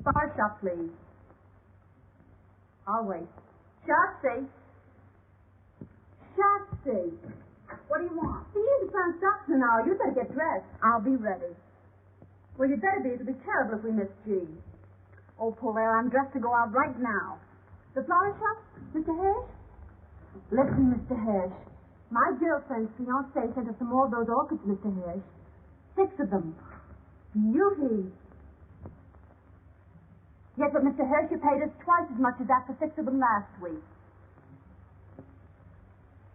Flower shop, please. I'll wait. Shotzi. Shotzi. What do you want? You need to find socks in an hour. You better get dressed. I'll be ready. Well, you'd better be. It'll be terrible if we miss G. Oh, Paulette, I'm dressed to go out right now. The flower shop, Mr. Hirsch? Listen, Mr. Hirsch. My girlfriend's fiancé sent us some more of those orchids, Mr. Hirsch. 6 of them. Beauties. Yes, but Mr. Hirsch, you paid us twice as much as that for 6 of them last week.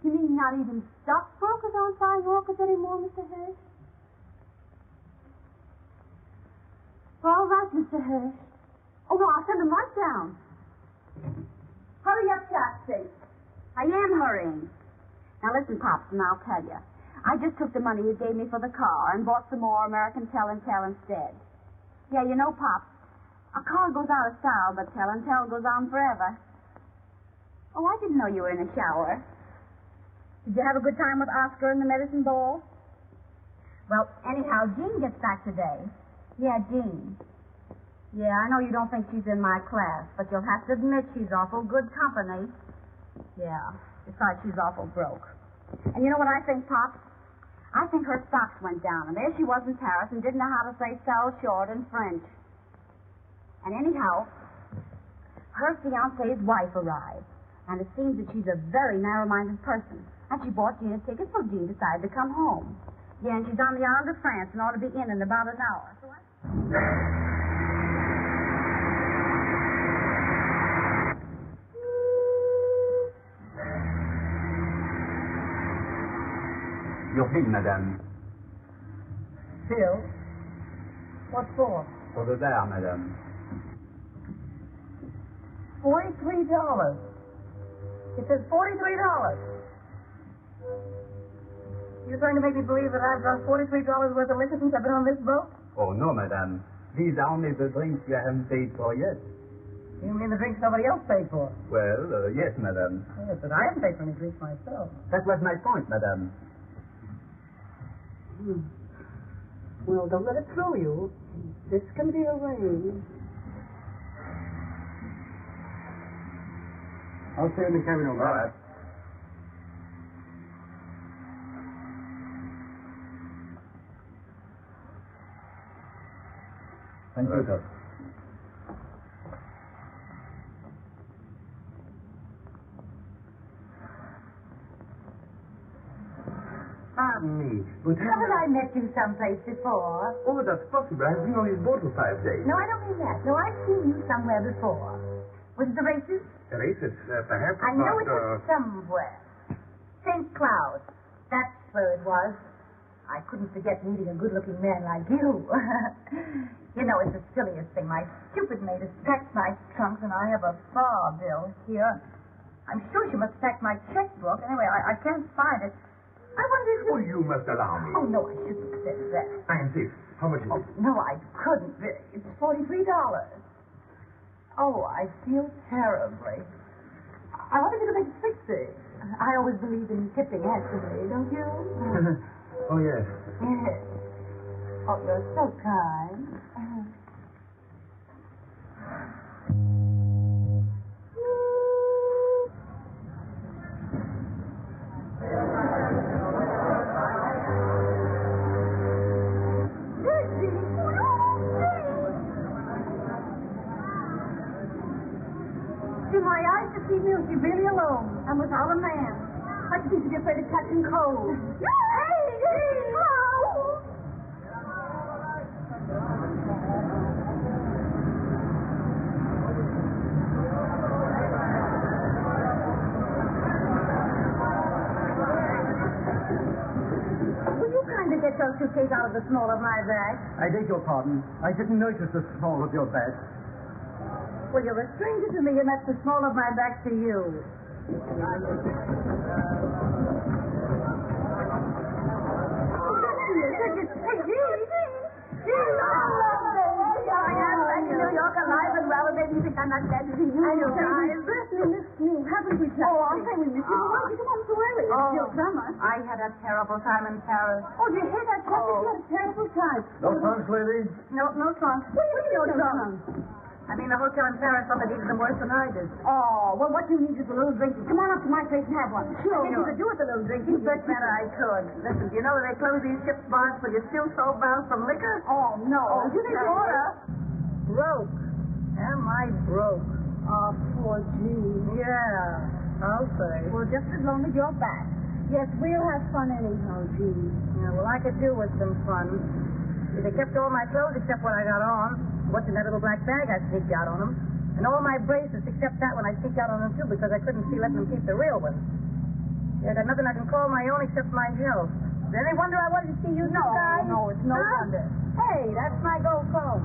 You mean not even stockbrokers aren't buying orchids anymore, Mr. Hirsch? All right, Mr. Hirsch. Oh, no, I'll send them right down. Hurry up, Shotzi. I am hurrying. Now, listen, Pops, and I'll tell you. I just took the money you gave me for the car and bought some more American Tell and Tell instead. Yeah, you know, Pops, a car goes out of style, but Tell and Tell goes on forever. Oh, I didn't know you were in a shower. Did you have a good time with Oscar and the medicine ball? Well, anyhow, Jean gets back today. Yeah, Jean. Yeah, I know you don't think she's in my class, but you'll have to admit she's awful good company. Yeah, besides she's awful broke. And you know what I think, Pop? I think her stocks went down, and there she was in Paris and didn't know how to say sell short in French. And anyhow, her fiancé's wife arrived, and it seems that she's a very narrow-minded person. And she bought Jean a ticket, so Jean decided to come home. Yeah, and she's on the island of France and ought to be in about an hour. So Your bill, madame. Bill? What for? For the bar, madame. $43. It says $43. You're trying to make me believe that I've drunk $43 worth of liquor since I've been on this boat? Oh, no, madame. These are only the drinks you haven't paid for yet. You mean the drinks somebody else paid for? Well, yes, madame. Yes, but I haven't paid for any drinks myself. That was my point, madame. Well, don't let it throw you. This can be arranged. I'll stay in the cabin over there. All right. Thank you, sir. Pardon me, but Haven't I met you someplace before? Oh, that's possible. I've been on his boat for 5 days. No, I don't mean that. No, I've seen you somewhere before. Was it the races? Races, perhaps. I know but, it was somewhere. St. Cloud. That's where it was. I couldn't forget meeting a good-looking man like you. You know, it's the silliest thing. My stupid maid has packed my trunks, and I have a bar bill here. I'm sure she must have packed my checkbook. Anyway, I can't find it. I wonder if you... Oh, you must allow me. Oh, no, I shouldn't have said that. I insist. How much is it? No, I couldn't. It's $43. Oh, I feel terribly. I want to get to make it 60. I always believe in tipping handsomely, don't you? Oh, yes. Yes. Oh, you're so kind. Do my eyes deceive me, or is she really alone? And without a man? I just seem to be afraid of catching cold. Get your suitcase out of the small of my bag. I beg your pardon. I didn't notice the small of your bag. Well, you're a stranger to me, and that's the small of my bag to you. Hey, Gene! I am back in New York alive and well, and maybe you think I'm not glad to see you. I know, guys. You missed me, haven't we, Jack? Oh, I'm saying we missed you. Why did you come home so early? It's still summer. I had a terrible time in Paris. Oh, did you hear that, Jack? You had a terrible time. No trunks, lady? No trunks. What do you mean, no trunks? I I mean, the hotel in Paris only needed them worse than I did. Oh, well, what you need is a little drinking. Come on up to my place and have one. Sure. I guess you could do with a little drinking. You bet I could. Listen, do you know that they close these ships' bars when you're still so bound from liquor? Oh, no. Oh, you think Laura? Broke. Am I broke? Oh, poor Jean. Yeah, I'll say. Well, just as long as you're back. Yes, we'll have fun anyhow, Jean. Yeah, well, I could do with some fun. They kept all my clothes except what I got on. What's in that little black bag I sneaked out on them. And all my bracelets except that one I sneaked out on them, too, because I couldn't see letting them keep the real one. Yeah, I got nothing I can call my own except my health. Is there any wonder I wanted to see you guys? No, it's no wonder. Hey, that's my gold comb.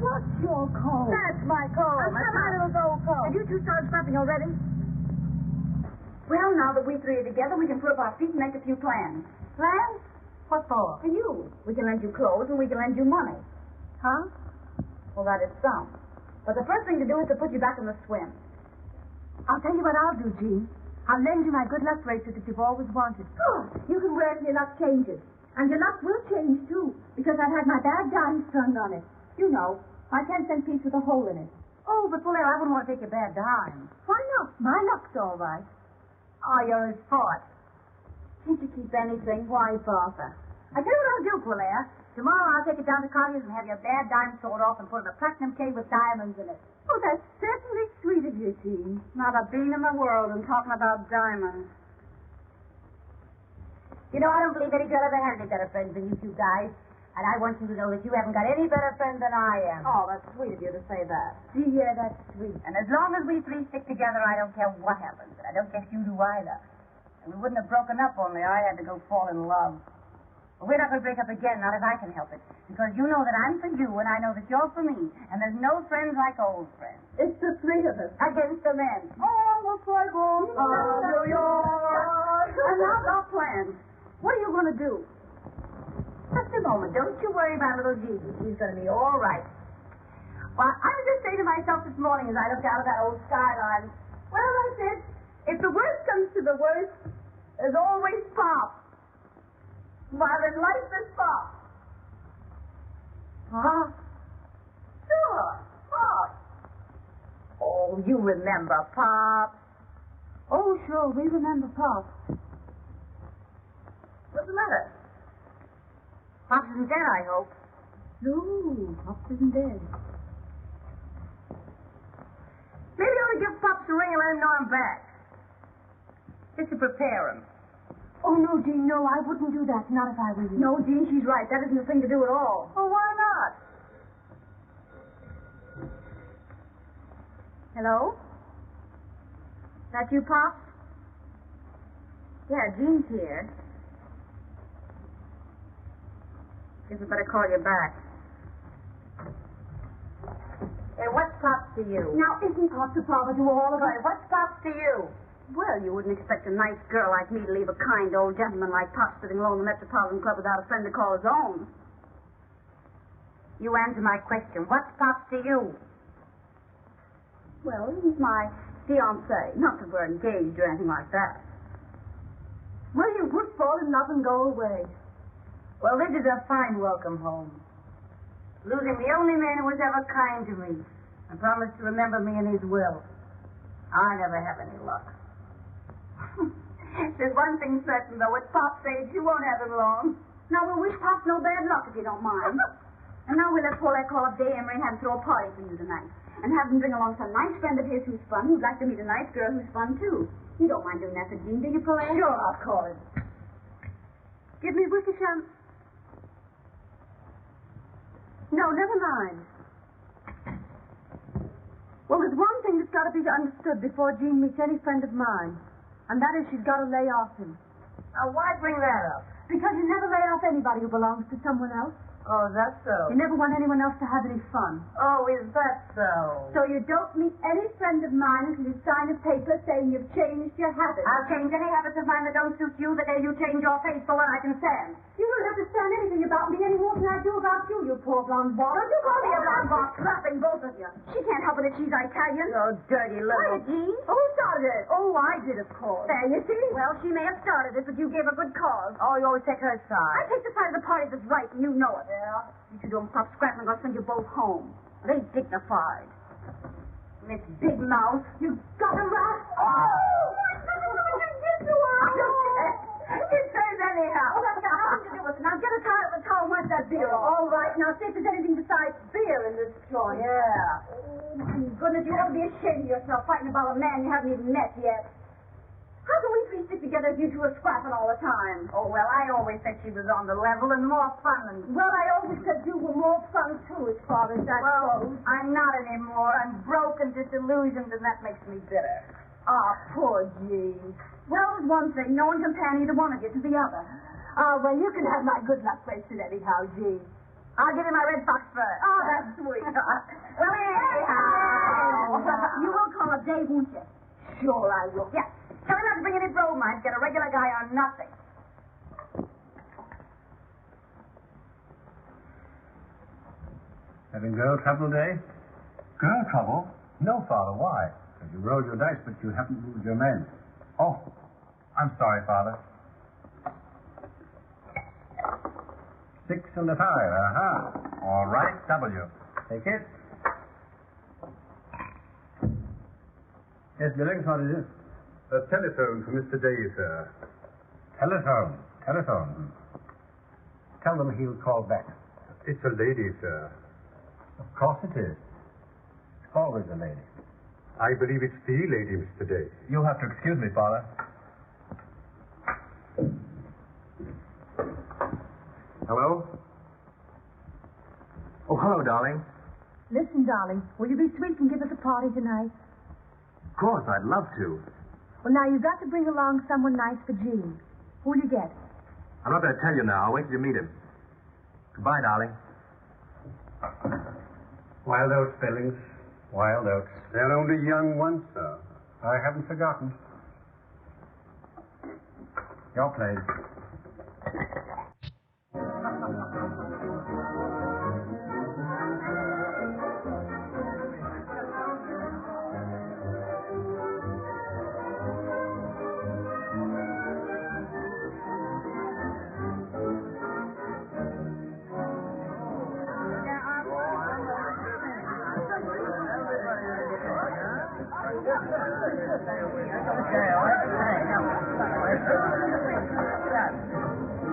What's your comb? That's my comb. That's my little gold comb. Have you two started scrapping already? Well, now that we three are together, we can put up our feet and make a few plans. Plans? What for? For you. We can lend you clothes and we can lend you money. Huh? Well, that is some. But the first thing to do is to put you back in the swim. I'll tell you what I'll do, Jean. I'll lend you my good luck bracelet that you've always wanted. Good. You can wear it till your luck changes. And your luck will change, too, because I've had my bad dimes turned on it. You know, my 10-cent piece with a hole in it. Oh, but Fuller, I wouldn't want to take your bad dime. Why not? My luck's all right. Oh, you're his sport. Can't you keep anything? Why, Bertha? I tell you what I'll do, Fuller. Tomorrow I'll take it down to Collier's and have your bad dime sawed off and put in a platinum cave with diamonds in it. Oh, that's certainly sweet of you, Jean. Not a bean in the world and talking about diamonds. You know, I don't believe any girl ever had any better friends than you two guys. And I want you to know that you haven't got any better friends than I am. Oh, that's sweet of you to say that. Yeah, that's sweet. And as long as we three stick together, I don't care what happens. And I don't guess you do either. And we wouldn't have broken up only I had to go fall in love. But we're not going to break up again, not if I can help it. Because you know that I'm for you, and I know that you're for me. And there's no friends like old friends. It's the three of us. Against the men. Oh, looks like New York. And now our plans. What are you going to do? Just a moment. Don't you worry about little Gigi. She's going to be all right. Well, I was just saying to myself this morning as I looked out of that old skyline, well, I said, if the worst comes to the worst, there's always Pop. While in life is Pop. Huh? Sure, Pop. Oh, you remember Pop. Oh, sure, we remember Pop. What's the matter? Pop isn't dead, I hope. No, Pop isn't dead. Maybe I ought to give Pops a ring and let him know I'm back. Just to prepare him. Oh, no, Jean, no, I wouldn't do that. Not if I were you. No, Jean, she's right. That isn't the thing to do at all. Well, why not? Hello? That you, Pop? Yeah, Jean's here. Guess we better call you back. Hey, what's Pops to you? Now, isn't Pop the father to all of us? Hey, what's Pops to you? Well, you wouldn't expect a nice girl like me to leave a kind old gentleman like Pop sitting alone in the Metropolitan Club without a friend to call his own. You answer my question. What's Pops to you? Well, he's my fiancé. Not that we're engaged or anything like that. Well, you would fall in love and go away. Well, this is a fine welcome home. Losing the only man who was ever kind to me and promised to remember me in his will. I never have any luck. There's one thing certain, though. With Pop's age, you won't have him long. Now, we'll wish Pop no bad luck, if you don't mind. And now we'll let Paulette call up Day Emery and have him throw a party for you tonight. And have him bring along some nice friend of his who's fun, who'd like to meet a nice girl who's fun, too. You don't mind doing that for Jean, do you, Paulette? Sure, I'll call him. Give me Wickersham. No, never mind. Well, there's one thing that's got to be understood before Jean meets any friend of mine, and that is she's got to lay off him. Now, why bring that up? Because you never lay off anybody who belongs to someone else. Oh, that's so. You never want anyone else to have any fun. Oh, is that so? So you don't meet any friend of mine until you sign a paper saying you've changed your habits. I'll change any habits of mine that don't suit you the day you change your face for what I can stand. You don't understand anything about me any more than I do about you, you poor blonde ball. Don't you call me a blonde ball, slapping both of you. She can't help it if she's Italian. You dirty little... Quiet, Jean. Who started it? Oh, I did, of course. There, you see? Well, she may have started it, but you gave a good cause. Oh, you always take her I side. take the side of the party that's right, and you know it. Yeah? If you don't stop scrapping, I'll send you both home. It ain't dignified. Miss Big Mouth, you got a rat. Oh! What did you do? It says anyhow. Oh, that's got nothing to do with it. Now get a tire of the car and wipe that beer off. All right. Now see if there's anything besides beer in this joint. Yeah. Oh, my goodness, you ought to be ashamed of yourself fighting about a man you haven't even met yet. How can we three stick together if you two are scrapping all the time? Oh, well, I always said she was on the level and more fun than... Well, I always said you were more fun, too, as far as that goes. I'm not anymore. I'm broken, disillusioned, and that makes me bitter. Ah, poor Jean. Well, there's one thing. No one can pan either one of you to the other. Oh, well, you can have my good luck bracelet anyhow, Jean. I'll give you my red fox fur. Oh, that's sweet. Well, anyhow. You will call up Dave, won't you? Sure I will. Yeah. Tell him not to bring any bromides. Get a regular guy on nothing. Having girl trouble today? Girl trouble? No, Father. Why? Because you rolled your dice, but you haven't moved your men. Oh, I'm sorry, Father. 6 and a 5. Aha. All right, W. Take it. Yes, Billings, what is it? A telephone for Mr. Day, sir. Telephone. Tell them he'll call back. It's a lady, sir. Of course it is. It's always a lady. I believe it's the lady, Mr. Day. You'll have to excuse me, Father. Hello? Oh, hello, darling. Listen, darling, will you be sweet and give us a party tonight? Of course, I'd love to. Well, now, you've got to bring along someone nice for Jean. Who'll you get? I'm not going to tell you now. I'll wait till you meet him. Goodbye, darling. Wild oats, Billings. Wild oats. They're only young ones, sir. I haven't forgotten. Your place.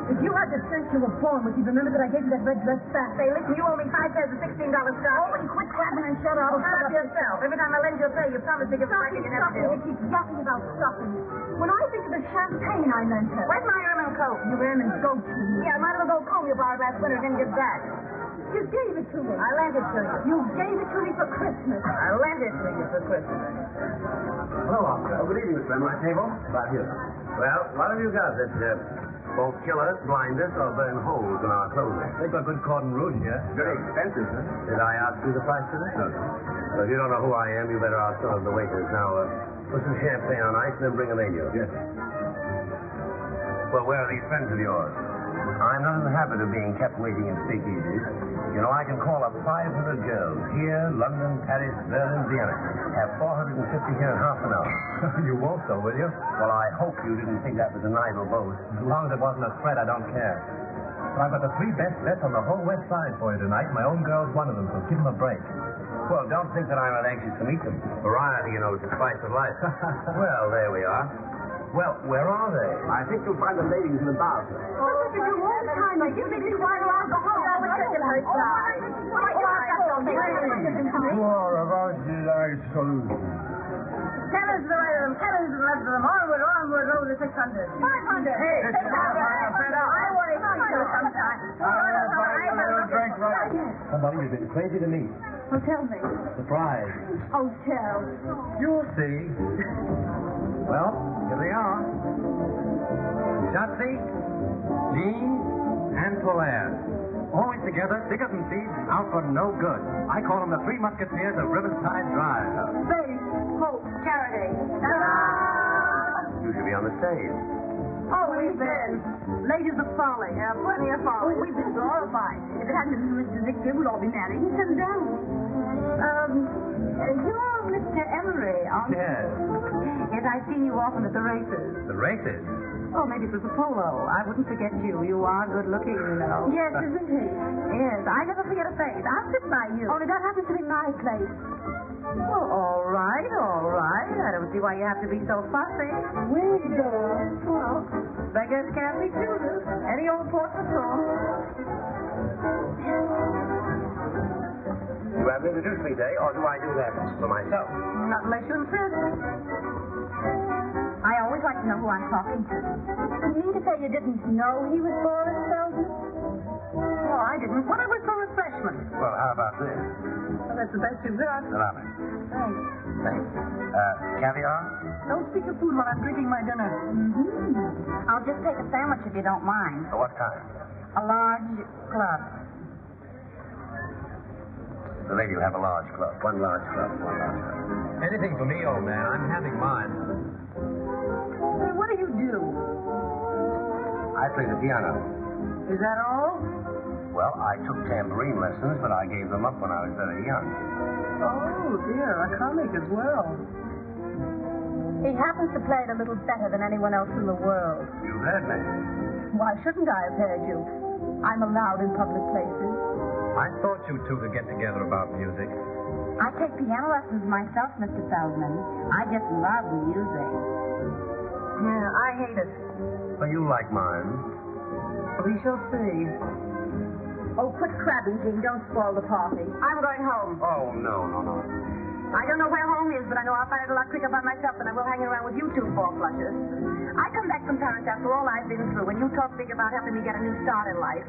If you had the sense you were born with, you'd remember that I gave you that red dress back. Say, listen, you owe me 5 pairs of $16 stock. Oh, will you quit crabbing and shut up? Oh, shut up yourself. Every time I lend you a pair, you promise to give it back and you never do. You keep yapping about stuffing. When I think of the champagne I lent her. Where's my ermine coat? Your ermine goat to me. Yeah, might as well go comb your bar last winter and then give back. You gave it to me. I lent it to you. You gave it to me for Christmas. I lent it to you for Christmas. Hello, Oscar. Oh, good evening, Slim. My table? About here. Well, what have you got that won't kill us, blind us, or burn holes in our clothing? They've got good cordon rouge here. Very expensive, sir. Did I ask you the price of it? No. Well, if you don't know who I am, you better ask some of the waiters. Now, put some champagne on ice and then bring them in, you. Yes. Well, where are these friends of yours? I'm not in the habit of being kept waiting in speakeasies. You know, I can call up 500 girls here, London, Paris, Berlin, Vienna. Have 450 here in half an hour. You won't, though, will you? Well, I hope you didn't think that was an idle boast. As long as it wasn't a threat, I don't care. But I've got the 3 best bets on the whole West Side for you tonight. My own girl's one of them, so give them a break. Well, don't think that I'm not anxious to meet them. Variety, you know, is the spice of life. Well, there we are. Well, where are they? I think you'll find the ladies in the bar. Oh, for you all the time. Like, you think you want to alcohol? I was taking her side. About the light solution. Tell us the right of them, tell us the left of them. Onward, over the 600. 500. Hey, I want to see you sometime. Somebody you've been crazy to meet. Oh, tell me. Surprise. Oh, tell. You'll see. Well, here they are. Shotzi, Jean, and Polaire. Always together, thick as thieves, out for no good. I call them the 3 Musketeers of Riverside Drive. Faith, hope, charity. You should be on the stage. Oh, we've been. Ladies of folly. Yeah, plenty of folly. Oh, we've been glorified. If it hadn't been for Mr. Victor, we'd all be married and settled down. You're Mr. Emery, aren't you? Yes. Yes, I've seen you often at the races. The races? Oh, maybe it was a polo. I wouldn't forget you. You are good looking, you know. Yes, isn't he? Yes, I never forget a face. I'll sit by you. Only that happens to be my place. Well, all right, all right. I don't see why you have to be so fussy. Well, beggars can't be choosers. Any old portrait song. You have to introduce me, Day, or do I do that for myself? Not unless you insist. I always like to know who I'm talking to. You mean to say you didn't know he was Boris Feldman? Oh, I didn't. What I was for refreshment. Well, how about this? Well, that's the best you've got. Allow me. Thanks. Thanks. Caviar? Don't speak of food while I'm drinking my dinner. Mm-hmm. I'll just take a sandwich if you don't mind. What kind? A large club. The lady will have a large club. One large club. Anything for me, old man. I'm having mine. Hey, what do you do? I play the piano. Is that all? Well, I took tambourine lessons, but I gave them up when I was very young. Oh, dear, a comic as well. He happens to play it a little better than anyone else in the world. You heard me. Why shouldn't I have heard you? I'm allowed in public places. I thought you two could get together about music. I take piano lessons myself, Mr. Feldman. I just love music. Yeah, I hate it. Well, you like mine. We shall see. Oh, quit crabbing, Jean. Don't spoil the party. I'm going home. Oh, no. I don't know where home is, but I know I'll find it a lot quicker by myself than I will hanging around with you two four-flushers. I come back from Paris after all I've been through, and you talk big about helping me get a new start in life.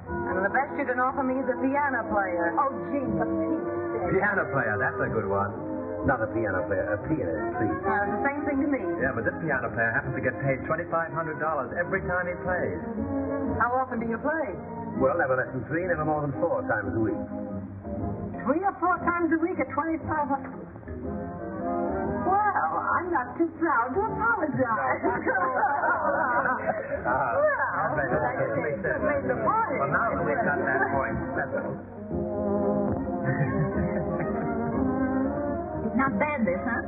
And the best you can offer me is a piano player. Oh, Jean, for Pete's sake. Piano player, that's a good one. Not a piano player, a pianist, please. The same thing to me. Yeah, but this piano player happens to get paid $2,500 every time he plays. How often do you play? Well, never less than 3, never more than 4 times a week. 3 or 4 times a week at $2,500. Well, I'm not too proud to apologize. Made the party. Well, now that we've got that point settled. It's not bad, this, huh?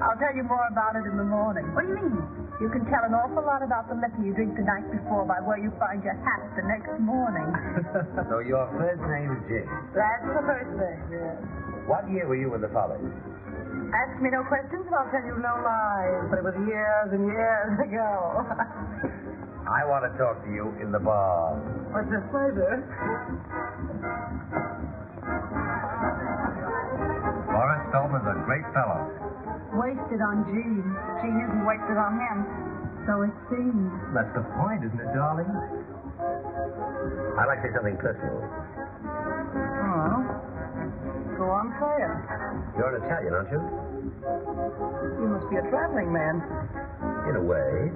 I'll tell you more about it in the morning. What do you mean? You can tell an awful lot about the liquor you drink the night before by where you find your hat the next morning. So your first name is Jane. That's the first thing, yes. What year were you in the Follies? Ask me no questions and I'll tell you no lies. But it was years and years ago. I want to talk to you in the bar. What's this pleasure? Boris Feldman's a great fellow. Wasted on Jean. Jean isn't wasted on him. So it seems. That's the point, isn't it, darling? I'd like to say something personal. Oh. Go on, say it. You're an Italian, aren't you? You must be a traveling man. In a way.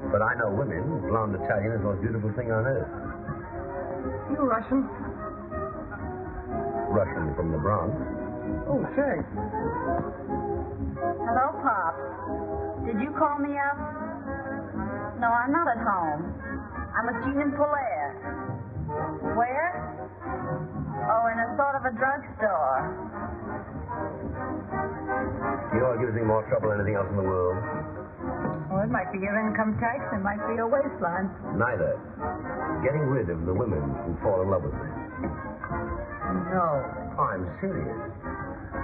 But I know women. Blonde Italian is the most beautiful thing on earth. You Russian? Russian from the Bronx. Oh, say. Hello, Pop. Did you call me up? No, I'm not at home. I'm with Jean and Polaire. Where? Oh, in a sort of a drugstore. You know what gives me more trouble than anything else in the world? Well, it might be your income tax. It might be your waistline. Neither. Getting rid of the women who fall in love with me. No. I'm serious.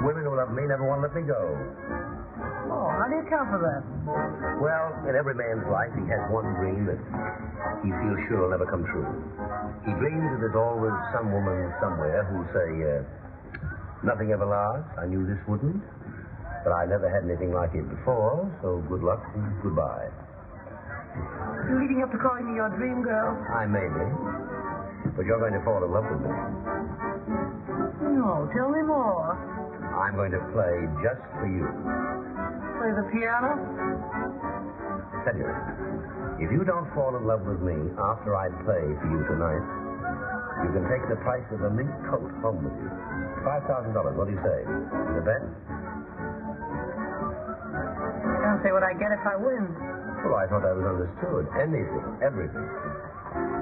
Women who love me never want to let me go. Oh, how do you account for that? Well, in every man's life, he has one dream that he feels sure will never come true. He dreams that there's always some woman somewhere who'll say, nothing ever lasts. I knew this wouldn't. But I never had anything like it before, so good luck and goodbye. You're leading up to calling me your dream girl? I may be. But you're going to fall in love with me. No, tell me more. I'm going to play just for you. Play the piano? Senor, if you don't fall in love with me after I play for you tonight, you can take the price of a mink coat home with you. $5,000. What do you say? The bet? Don't say what I get if I win. Well, I thought I was understood. Anything, everything.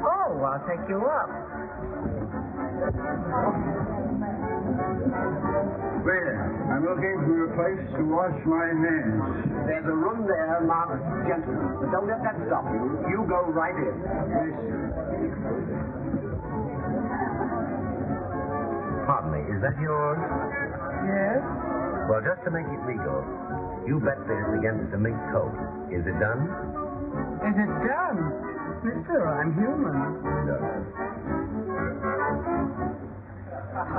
Oh, I'll take you up. Waiter, I'm looking for a place to wash my hands. There's a room there marked gentlemen, but don't let that stop you. You go right in. Yes, sir. Pardon me, is that yours? Yes? Well, just to make it legal, you bet this against the mink coat. Is it done? Is it done? Mister, I'm human. No.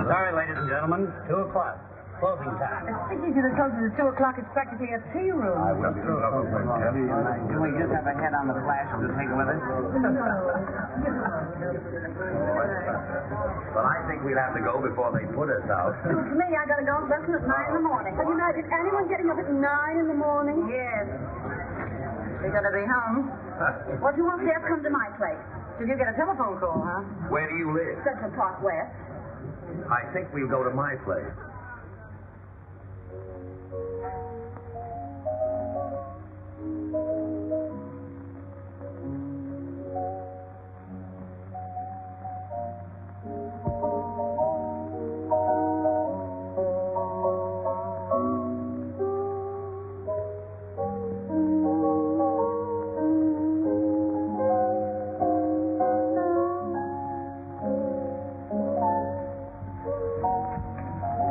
Sorry, ladies and gentlemen. 2 o'clock. Closing time. I think you should have told us at 2 o'clock it's practically a tea room. I will be trouble. Can we just have a head on the flash to take with us? Well, I think we'll have to go before they put us out. Suits me. I gotta go to lesson at 9 in the morning. Can you imagine anyone getting up at 9 in the morning? Yes. We're going to be home. Well, if you won't dare come to my place. Did you get a telephone call, huh? Where do you live? Central Park West. I think we'll go to my place.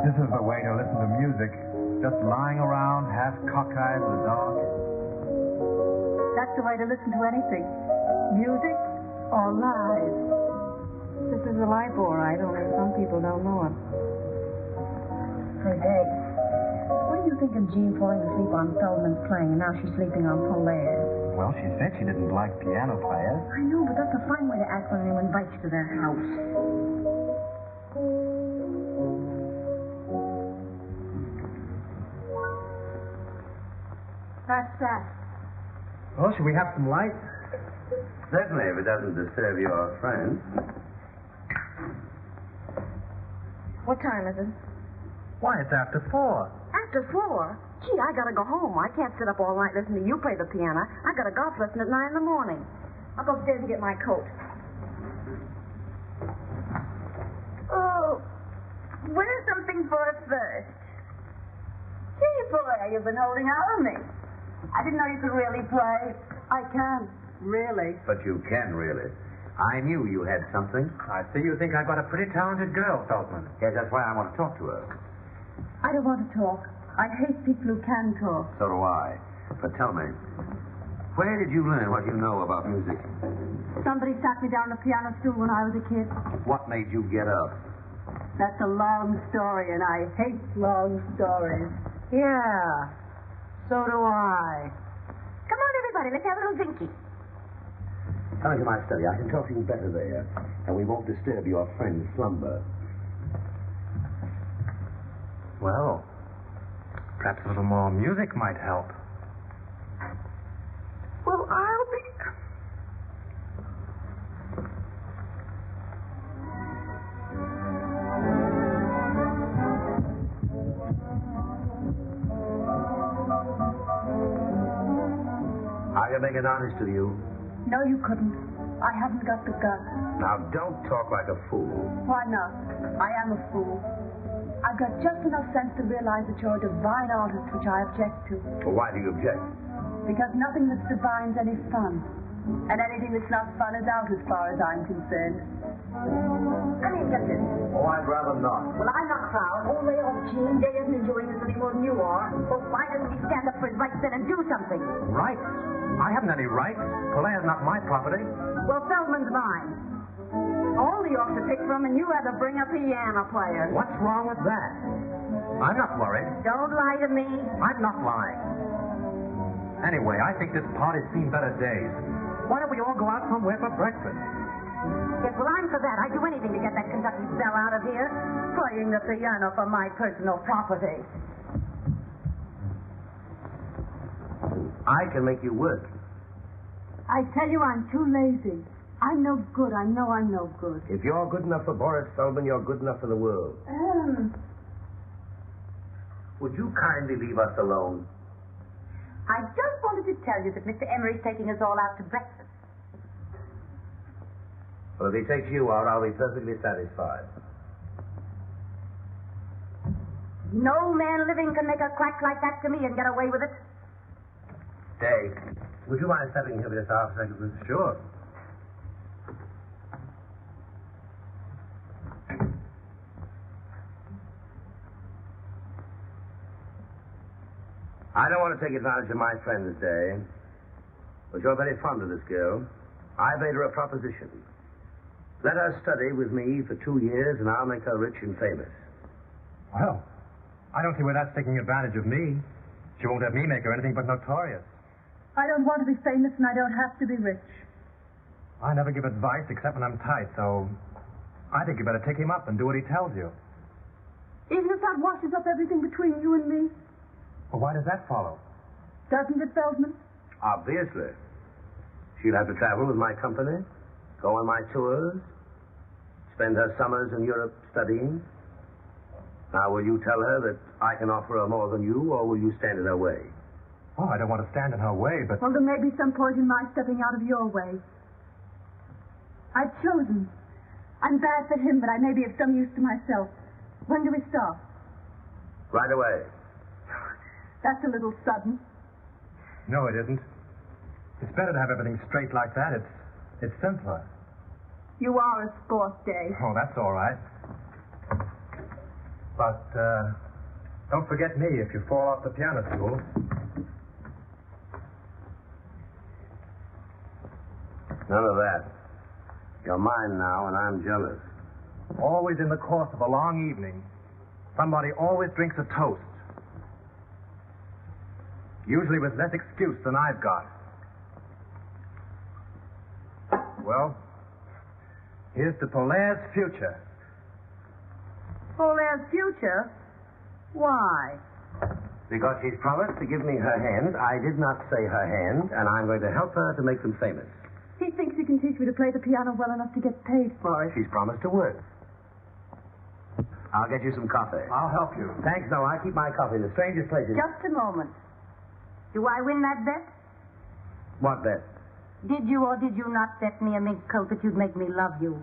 This is the way to listen to music. Just lying around, half cockeyed in the dark. That's the way to listen to anything. Music or lies. This is a life, all right, only some people don't know it. Say, Dave, what do you think of Jean falling asleep on Feldman's playing and now she's sleeping on Polaire? Well, she said she didn't like piano players. I know, but that's a fine way to act when anyone invites you to their house. That's that. Oh, should we have some light? Certainly, if it doesn't disturb your friend. What time is it? Why, it's after 4. After 4? Gee, I gotta go home. I can't sit up all night listening to you play the piano. I got a golf lesson at 9 in the morning. I'll go upstairs and get my coat. Oh, wear something for us first. Gee, boy, you've been holding out on me. I didn't know you could really play. I can, really. But you can, really. I knew you had something. I see you think I've got a pretty talented girl, Feldman. Yes, that's why I want to talk to her. I don't want to talk. I hate people who can talk. So do I. But tell me, where did you learn what you know about music? Somebody sat me down on the piano stool when I was a kid. What made you get up? That's a long story, and I hate long stories. Yeah, so do I. Come on, everybody, let's have a little drinky. Come into my study. I can talk to you better there, and we won't disturb your friend's slumber. Well, perhaps a little more music might help. Well, I'll be... I can make an artist of you. No, you couldn't. I haven't got the guts. Now, don't talk like a fool. Why not? I am a fool. I've got just enough sense to realize that you're a divine artist, which I object to. Well, why do you object? Because nothing that's divine's any fun. And anything that's not fun is out as far as I'm concerned. Come here, get this. Oh, I'd rather not. Well, I'm not proud. Oh, lay off, Gene. Day isn't enjoying this any more than you are. Well, why doesn't he stand up for his rights then and do something? Rights? I haven't any rights. Polaire's not my property. Well, Feldman's mine. All the ought to pick from, and you had to bring a piano player. What's wrong with that? I'm not worried. Don't lie to me. I'm not lying. Anyway, I think this party's seen better days. Why don't we all go out somewhere for breakfast? Yes, well, I'm for that. I'd do anything to get that Kentucky belle out of here. Playing the piano for my personal property. I can make you work. I tell you, I'm too lazy. I'm no good. I know I'm no good. If you're good enough for Boris Feldman, you're good enough for the world. Would you kindly leave us alone? I just wanted to tell you that Mr. Emery's taking us all out to breakfast. Well, if he takes you out, I'll be perfectly satisfied. No man living can make a crack like that to me and get away with it. Dave, would you mind stepping here for just half a second? Sure. I don't want to take advantage of my friend's day, but you're very fond of this girl. I made her a proposition. Let her study with me for 2 years, and I'll make her rich and famous. Well, I don't see where that's taking advantage of me. She won't have me make her anything but notorious. I don't want to be famous, and I don't have to be rich. I never give advice except when I'm tight, so I think you better take him up and do what he tells you. Even if that washes up everything between you and me? Well, why does that follow? Doesn't it, Feldman? Obviously. She'll have to travel with my company, go on my tours, spend her summers in Europe studying. Now, will you tell her that I can offer her more than you, or will you stand in her way? Oh, I don't want to stand in her way, but... Well, there may be some point in my stepping out of your way. I've chosen. I'm bad for him, but I may be of some use to myself. When do we start? Right away. That's a little sudden. No, it isn't. It's better to have everything straight like that. It's simpler. You are a sport, Dave. Oh, that's all right. But, don't forget me if you fall off the piano stool. None of that. You're mine now, and I'm jealous. Always in the course of a long evening, somebody always drinks a toast. Usually with less excuse than I've got. Well, here's to Polaire's future. Polaire's future? Why? Because she's promised to give me her hand. I did not say her hand, and I'm going to help her to make them famous. He thinks he can teach me to play the piano well enough to get paid for it. She's promised to work. I'll get you some coffee. I'll help you. Thanks, no, I keep my coffee in the strangest places. Just a moment. Do I win that bet? What bet? Did you or did you not bet me a mink coat that you'd make me love you?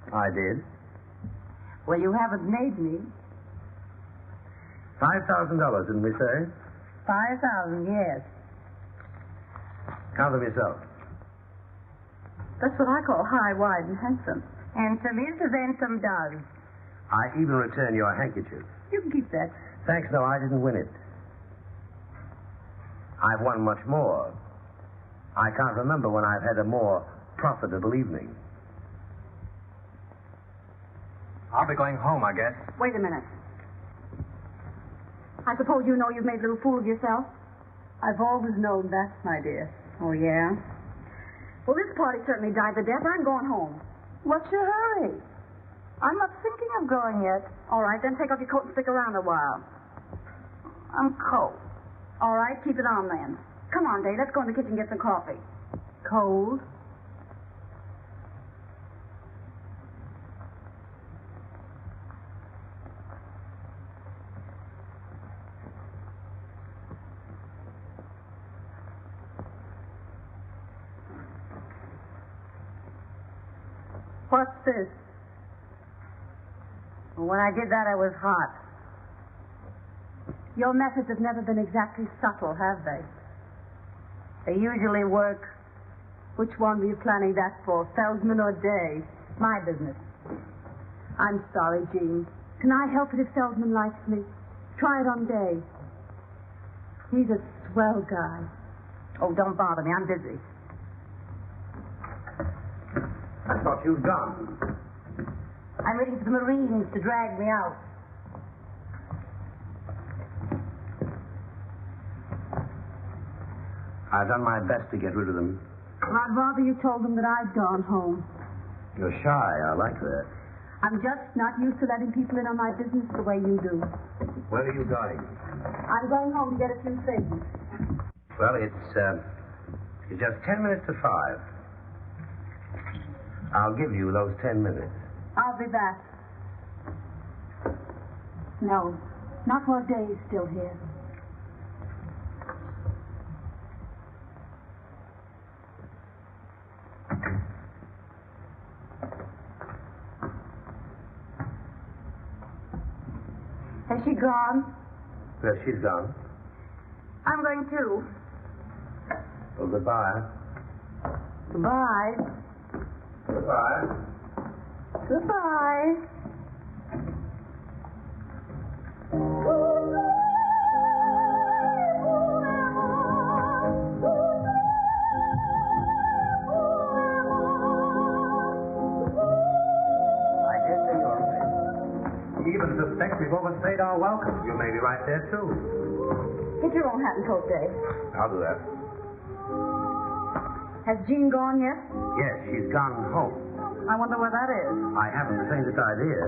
I did. Well, you haven't made me. $5,000, didn't we say? 5,000, yes. Count them yourself. That's what I call high, wide, and handsome. Handsome is as handsome does. I even return your handkerchief. You can keep that. Thanks, no, I didn't win it. I've won much more. I can't remember when I've had a more profitable evening. I'll be going home, I guess. Wait a minute. I suppose you know you've made a little fool of yourself? I've always known that, my dear. Oh, yeah? Well, this party certainly died the death. I'm going home. What's your hurry? I'm not thinking of going yet. All right, then take off your coat and stick around a while. I'm cold. All right, keep it on then. Come on, Dave. Let's go in the kitchen and get some coffee. Cold? What's this? When I did that, I was hot. Your methods have never been exactly subtle, have they? They usually work. Which one were you planning that for, Feldman or Day? My business. I'm sorry, Jean. Can I help it if Feldman likes me? Try it on Day. He's a swell guy. Oh, don't bother me. I'm busy. I thought you'd gone. I'm waiting for the Marines to drag me out. I've done my best to get rid of them. I'd rather you told them that I'd gone home. You're shy. I like that. I'm just not used to letting people in on my business the way you do. Where are you going? I'm going home to get a few things. Well, it's just 10 minutes to 5. I'll give you those 10 minutes. I'll be back. No, not while Day's still here. Has she gone? Yes, she's gone. I'm going too. Well, goodbye. Goodbye. Goodbye. Goodbye. Goodbye. even suspect we've overstayed our welcome. You may be right there, too. Get your own hat and coat, Dave. I'll do that. Has Jean gone yet? Yes, she's gone home. I wonder where that is. I haven't the faintest idea.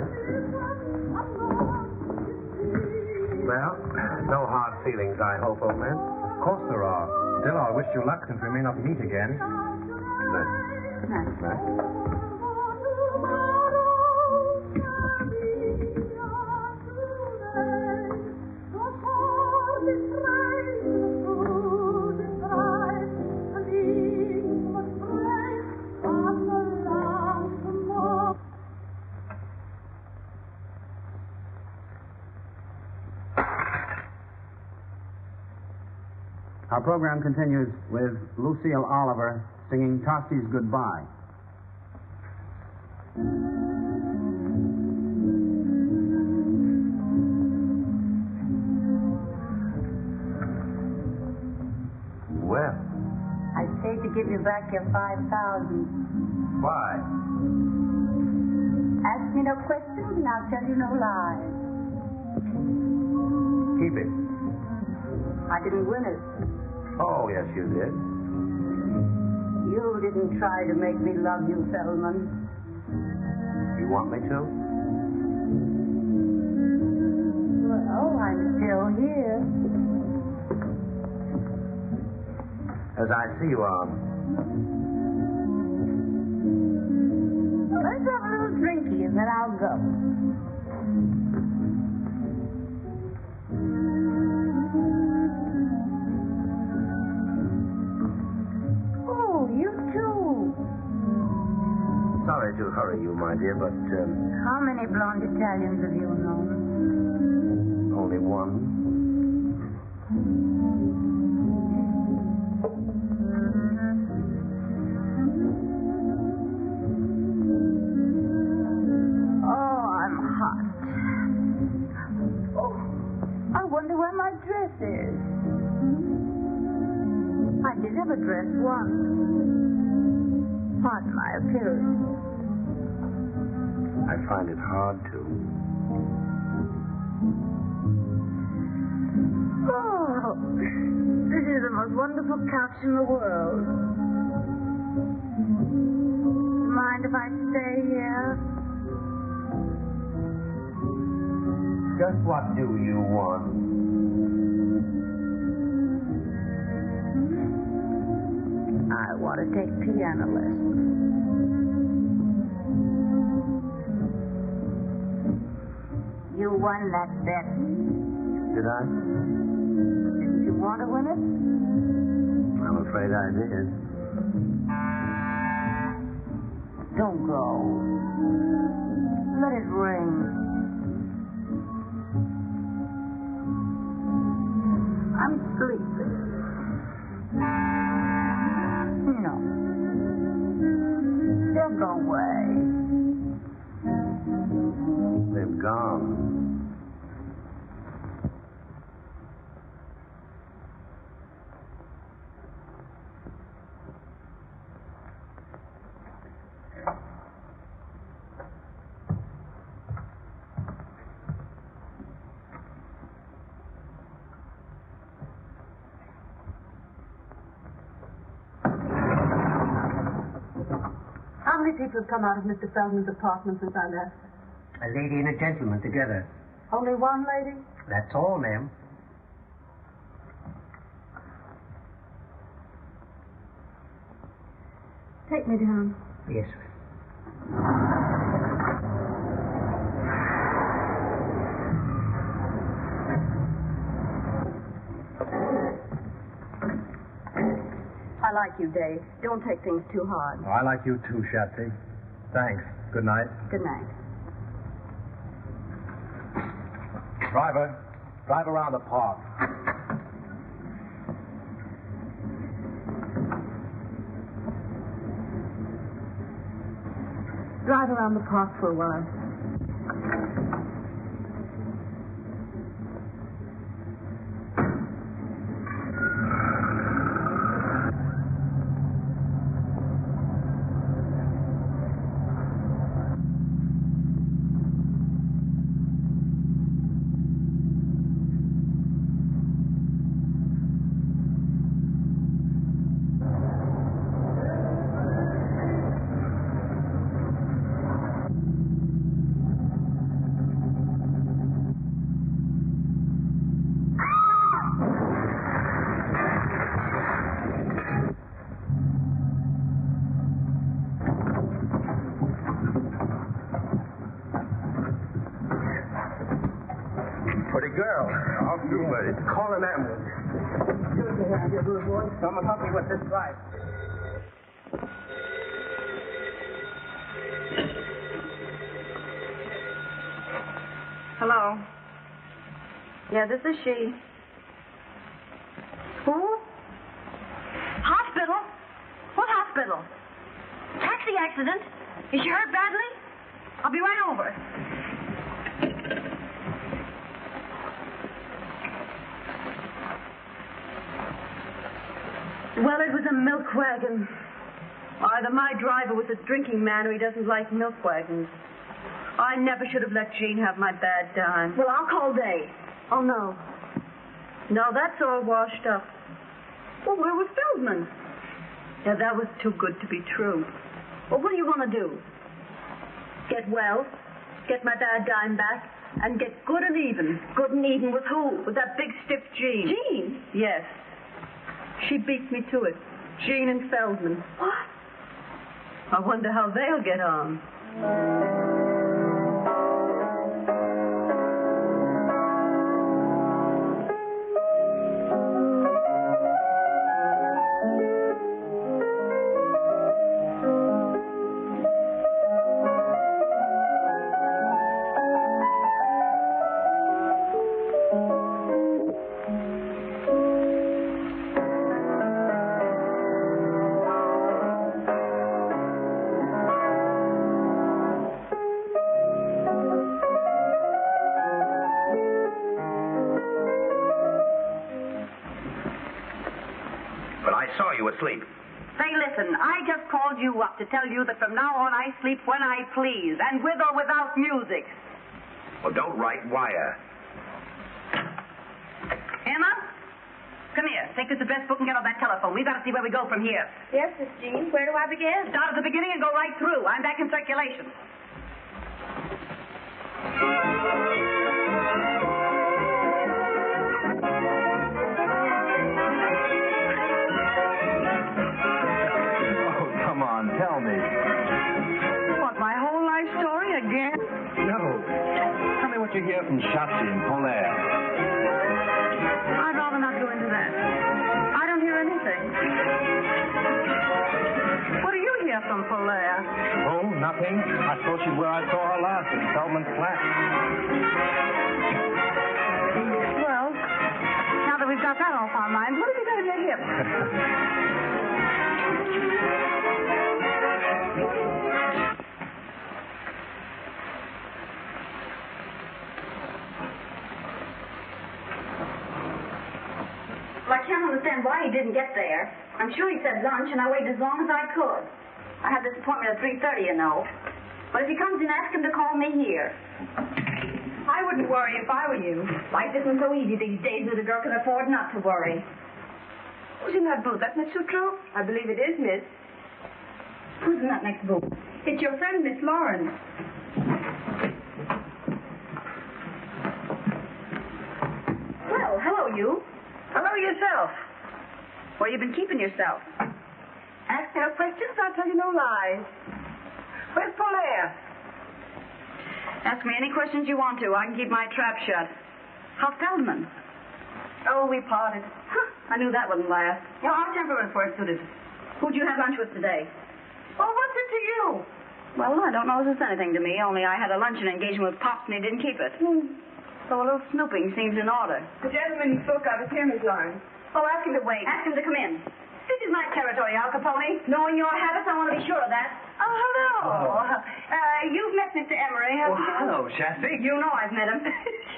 Well, no hard feelings, I hope, old man. Of course there are. Still, I wish you luck since we may not meet again. Night. Our program continues with Lucille Oliver singing Tossie's Goodbye. Well, I paid to give you back your $5,000. why? Ask me no questions and I'll tell you no lies. Keep it. I didn't win it. Oh, yes, you did. You didn't try to make me love you, Feldman. You want me to? Well, I'm still here. As I see you are. Let's have a little drinky and then I'll go. Oh, you too. Sorry to hurry you, my dear, but How many blonde Italians have you known? only one. Oh, I'm hot. Oh, I wonder where my dress is. I did have a dress once. Pardon my appearance. I find it hard to. Oh, this is the most wonderful couch in the world. Mind if I stay here? Just what do you want? I want to take piano lessons. You won that bet. Did I? Didn't you want to win it? I'm afraid I did. Don't go. Let it ring. I'm sleepy. No. They'll go away. They've gone. How many people have come out of Mr. Feldman's apartment since I left? A lady and a gentleman together. Only one lady? That's all, ma'am. Take me down. Yes, sir. I like you, Dave. Don't take things too hard. Oh, I like you too, Shatsy. Thanks. Good night. Good night. Driver, drive around the park. Drive around the park for a while. pretty girl. I'll do, buddy. Call an ambulance. Excuse me, here, little boy. Someone help me with this ride. Hello. Yeah, this is she. Who? Hospital? What hospital? Taxi accident? Is she hurt badly? I'll be right over. Well, it was a milk wagon. Either my driver was a drinking man or he doesn't like milk wagons. I never should have let Jean have my bad dime. Well, I'll call Dave. Oh, no. No, that's all washed up. Well, where was Feldman? Yeah, that was too good to be true. Well, what do you want to do? Get well, get my bad dime back, and get good and even. Good and even with who? With that big stiff Jean. Jean? Yes. She beat me to it. Jean and Feldman. What? I wonder how they'll get on. Asleep. Say, listen, I just called you up to tell you that from now on I sleep when I please, and with or without music. Well, don't write wire. Emma? Come here. Take this address book and get on that telephone. We've got to see where we go from here. Yes, Miss Jean. Where do I begin? Start at the beginning and go right through. I'm back in circulation. Tell me. What, my whole life story again? No. Tell me what you hear from Shotzi and Polaire. I'd rather not go into that. I don't hear anything. What do you hear from Polaire? Oh, nothing. I thought she's where I saw her last, in Feldman's flat. Well, now that we've got that off our minds, what are we going to do here? Well, I can't understand why he didn't get there. I'm sure he said lunch, and I waited as long as I could. I had this appointment at 3:30, you know. But if he comes in, ask him to call me here. I wouldn't worry if I were you. Life isn't so easy these days that a girl can afford not to worry. Who's in that booth? That Miss Sutro? I believe it is, Miss. Who's in that next booth? It's your friend, Miss Lawrence. Well, hello, you. Hello yourself. Where you been keeping yourself? Ask no questions, I'll tell you no lies. Where's Polaire? Ask me any questions you want to. I can keep my trap shut. How's Feldman? Oh, we parted. Huh, I knew that wouldn't last. Well, our temperaments weren't suited. Who'd you have lunch with today? Oh, what's it to you? Well, I don't know if it's anything to me, only I had a luncheon engagement with Pops and he didn't keep it. So a little snooping seems in order. The gentleman you spoke of is here, Miss Lawrence. Oh, ask him to wait. Ask him to come in. This is my territory, Al Capone. Knowing your habits, I want to be sure of that. Oh, hello. You've met Mr. Emery, haven't you? Hello, Shasty. You know I've met him.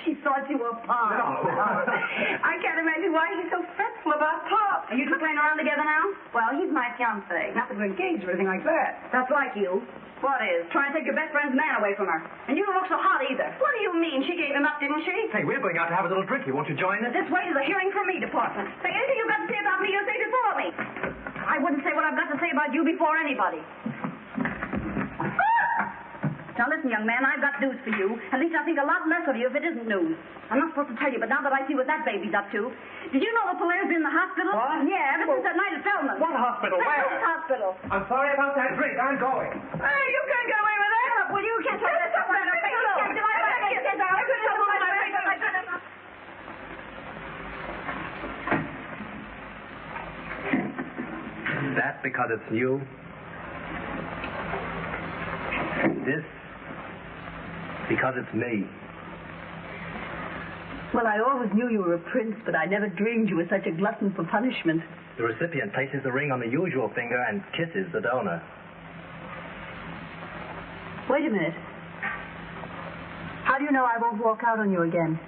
She thought you were Pop. No. I can't imagine why he's so fretful about Pop. Are you two playing around together now? Well, he's my fiancé. Not that we're engaged or anything like that. That's like you. What is? Trying to take your best friend's man away from her. And you don't look so hot either. What do you mean? She gave him up, didn't she? Hey, we're going out to have a little drink. Won't you join us? This way to the hearing from me department. Say anything you've got to say about me, you say before me. I wouldn't say what I've got to say about you before anybody. Now listen, young man, I've got news for you. At least I think a lot less of you if it isn't news. I'm not supposed to tell you, but now that I see what that baby's up to. Did you know that Polaire's been in the hospital? What? Yeah, ever since that night at Feldman. What hospital? That Where? hospital. I'm sorry about that drink. I'm going. Hey, you can't get away with that. Well, you can't tell me that. because it's new. This because it's me. Well, I always knew you were a prince, but I never dreamed you were such a glutton for punishment. The recipient places the ring on the usual finger and kisses the donor. Wait a minute. How do you know I won't walk out on you again?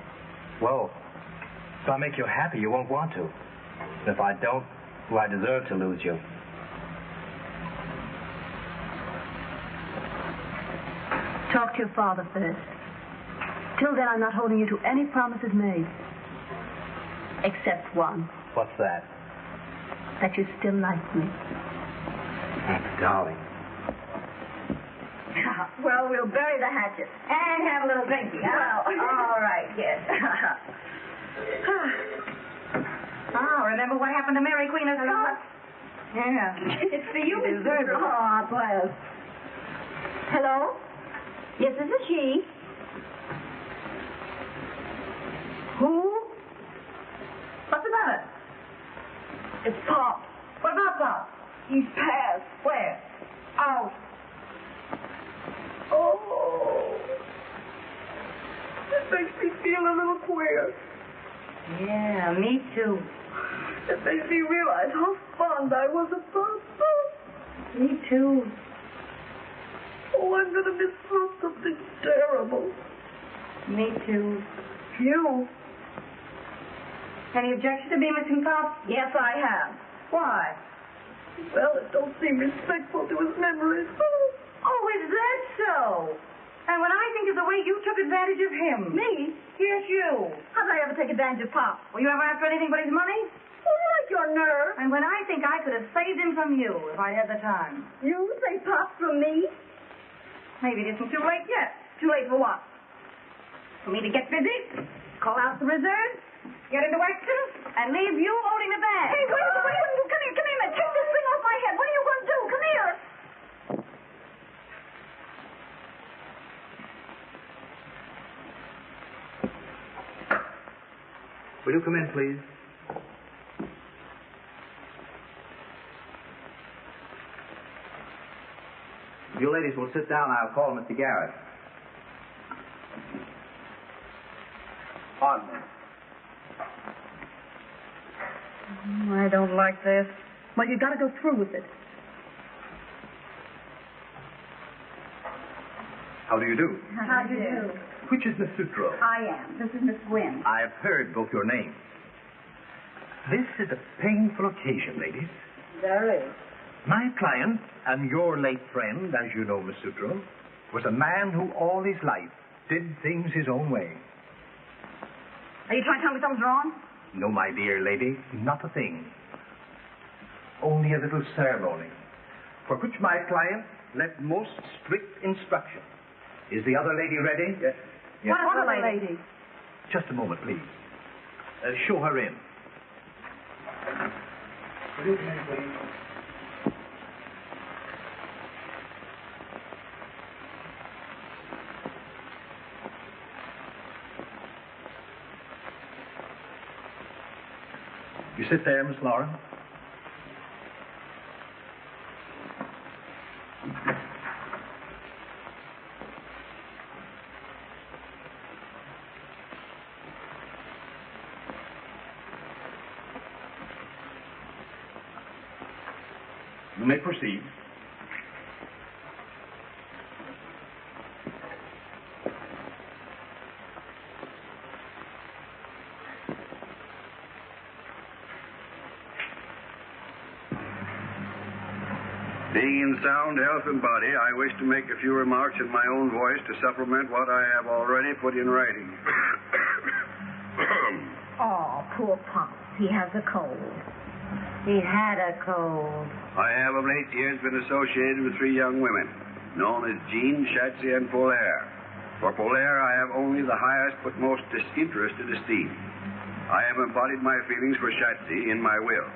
Whoa. If I make you happy, you won't want to. And if I don't, well, I deserve to lose you. Talk to your father first. Till then, I'm not holding you to any promises made. Except one. What's that? That you still like me. Darling. Well, we'll bury the hatchet and have a little drinky. Well, all right, yes. Remember what happened to Mary Queen of Scots? Yeah. It's for you, Miss Gertrude. Oh, well. Hello? Yes, this is she. Who? What's the matter? It's Pop. What about Pop? He's passed. Where? Out. Oh. It makes me feel a little queer. Yeah, me too. It makes me realize how fond I was of Pop. Me too. Oh, I'm going to miss something terrible. Me too. You? Any objection to me missing Pop? Yes, I have. Why? Well, it don't seem respectful to his memory. Oh, is that so? And when I think of the way you took advantage of him. Me? Yes, you. How'd I ever take advantage of Pop? Were you ever after anything but his money? Oh, you like your nerve. And when I think I could have saved him from you if I had the time. You say Pop from me? Maybe it isn't too late yet. Too late for what? For me to get busy, call out the reserves, get into action, and leave you holding the bag. Hey, wait. Come here, man. Take this thing off my head. What are you going to do? Come here. Will you come in, please? You ladies will sit down. I'll call Mr. Garrett. Pardon me. I don't like this. Well, you got to go through with it. How do you do? How do you do? Which is Miss Sutro? I am. This is Miss Gwynn. I've heard both your names. This is a painful occasion, ladies. There is. My client and your late friend, as you know, Miss Sutro, was a man who all his life did things his own way. Are you trying to tell me something's wrong? No, my dear lady, not a thing. Only a little ceremony, for which my client left most strict instruction. Is the other lady ready? Yes. What other lady? Just a moment, please. Show her in. Will you come in, please? You sit there, Miss Lauren. You may proceed. Being in sound health and body, I wish to make a few remarks in my own voice to supplement what I have already put in writing. Oh, poor Pop. He has a cold. He had a cold. I have of late years been associated with three young women, known as Jean, Shatsy, and Polaire. For Polaire, I have only the highest but most disinterested esteem. I have embodied my feelings for Shatsy in my will.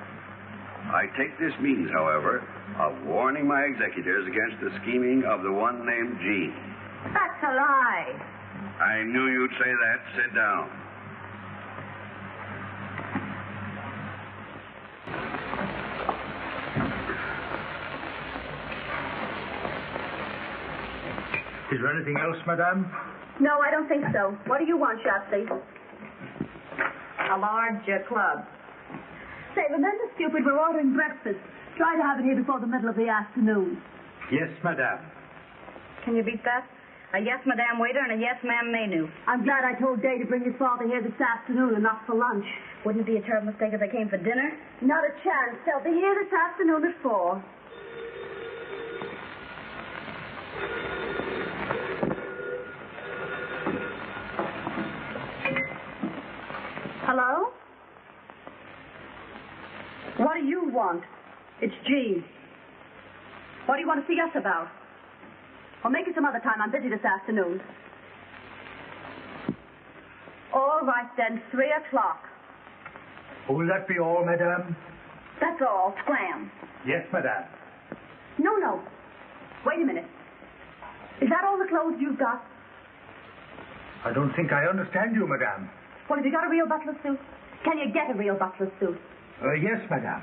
I take this means, however, of warning my executors against the scheming of the one named Jean. That's a lie. I knew you'd say that. Sit down. Is there anything else, madame? No, I don't think so. What do you want, Shafty? A large club. Say, remember, stupid, we're ordering breakfast. Try to have it here before the middle of the afternoon. Yes, madame. Can you beat that? A yes, madame waiter, and a yes, ma'am menu. I'm glad I told Day to bring his father here this afternoon and not for lunch. Wouldn't it be a terrible mistake if they came for dinner? Not a chance. They'll be here this afternoon at 4. Hello? What do you want? It's Jean. What do you want to see us about? Or make it some other time. I'm busy this afternoon. All right, then. 3 o'clock. Will that be all, madame? That's all. Scram. Yes, madame. No. Wait a minute. Is that all the clothes you've got? I don't think I understand you, madame. Well, have you got a real butler suit? Can you get a real butler suit? Yes, madame.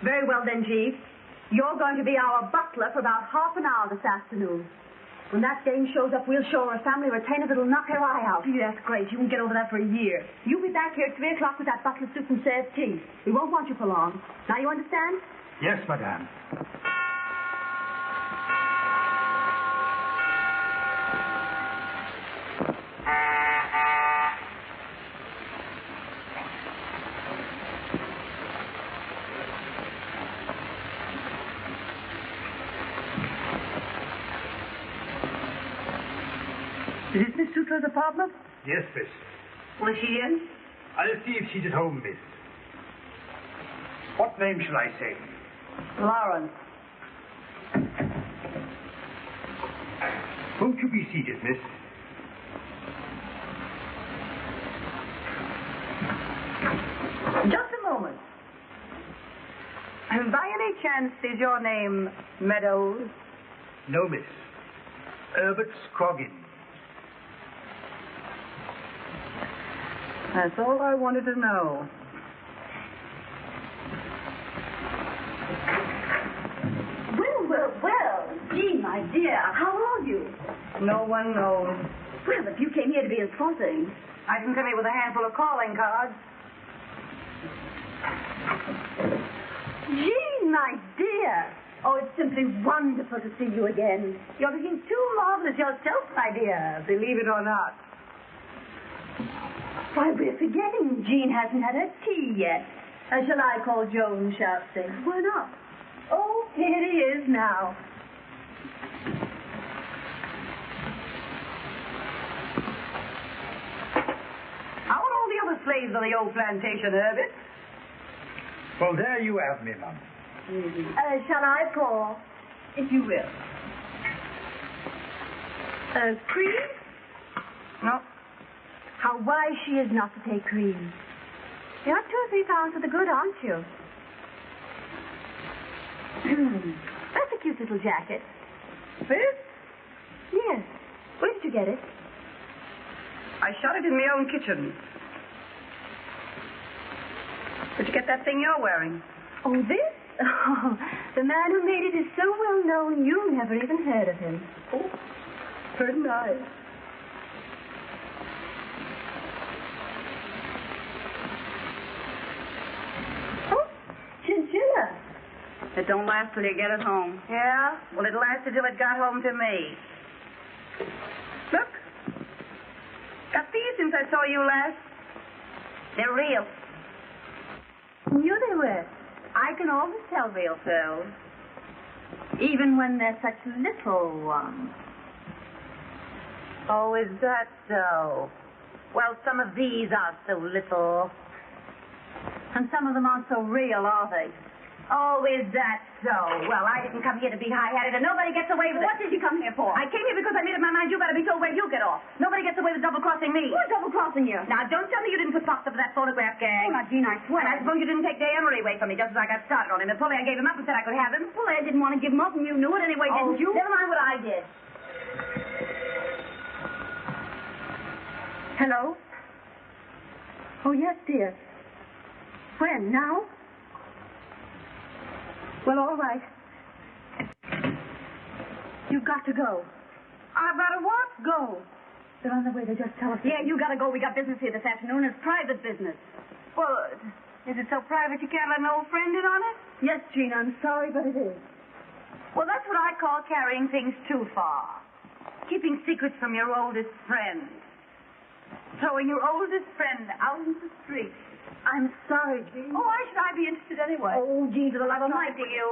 Very well, then, Jeeves. You're going to be our butler for about half an hour this afternoon. When that dame shows up, we'll show her a family retainer that'll knock her eye out. Gee, that's great. You won't get over that for a year. You'll be back here at 3 o'clock with that butler suit and serve tea. We won't want you for long. Now you understand? Yes, madame. Is this Miss Sutra's apartment? Yes, miss. Was she in? I'll see if she's at home, miss. What name shall I say? Lawrence. Won't you be seated, miss? Just a moment. By any chance, is your name Meadows? No, miss. Herbert Scroggins. That's all I wanted to know. Well. Gee, my dear, how are you? No one knows. Well, if you came here to be insulting. I didn't come here with a handful of calling cards. Gee, my dear. Oh, it's simply wonderful to see you again. You're looking too marvelous yourself, my dear. Believe it or not. Why, we're forgetting Jean hasn't had her tea yet. Shall I call Joan Shafty? Why not? Oh, here he is now. How are all the other slaves on the old plantation, Herbert? Well, there you have me, ma'am. Shall I call? If you will. Cream? No. How wise she is not to take cream. You're 2 or 3 pounds for the good, aren't you? That's a cute little jacket. This? Yes. Where did you get it? I shot it in my own kitchen. Where'd you get that thing you're wearing? Oh, this? Oh, the man who made it is so well known you never even heard of him. Oh, very nice. Oh, chinchilla. It don't last till you get it home. Yeah? Well, it lasted till it got home to me. Look. Got these since I saw you last. They're real. Knew they were. I can always tell real pearls. Even when they're such little ones. Oh, is that so? Well, some of these are so little. And some of them aren't so real, are they? Oh, is that so? Well, I didn't come here to be high-hatted, and nobody gets away with it. What did you come here for? I came here because I made up my mind you better be told where you get off. Nobody gets away with double-crossing me. Who's double-crossing you? Now, don't tell me you didn't put Fox up for that photograph gang. Oh, now, Jean, I swear. And I suppose you didn't take Day Emery away from me just as I got started on him. And Polly, I gave him up and said I could have him. Well, I didn't want to give him up, and you knew it anyway, didn't you? Never mind what I did. Hello? Oh, yes, dear. When? Now? Well, all right. You've got to go. I've got to what? Go. They're on their way. They just telephoned. Yeah, you gotta go. We got business here this afternoon. It's private business. Well, is it so private you can't let an old friend in on it? Yes, Jean, I'm sorry, but it is. Well, that's what I call carrying things too far. Keeping secrets from your oldest friend. Throwing your oldest friend out into the street. I'm sorry, Jean. Oh, why should I be interested anyway? Oh, Jean, for the love of Mike, Mike. will you?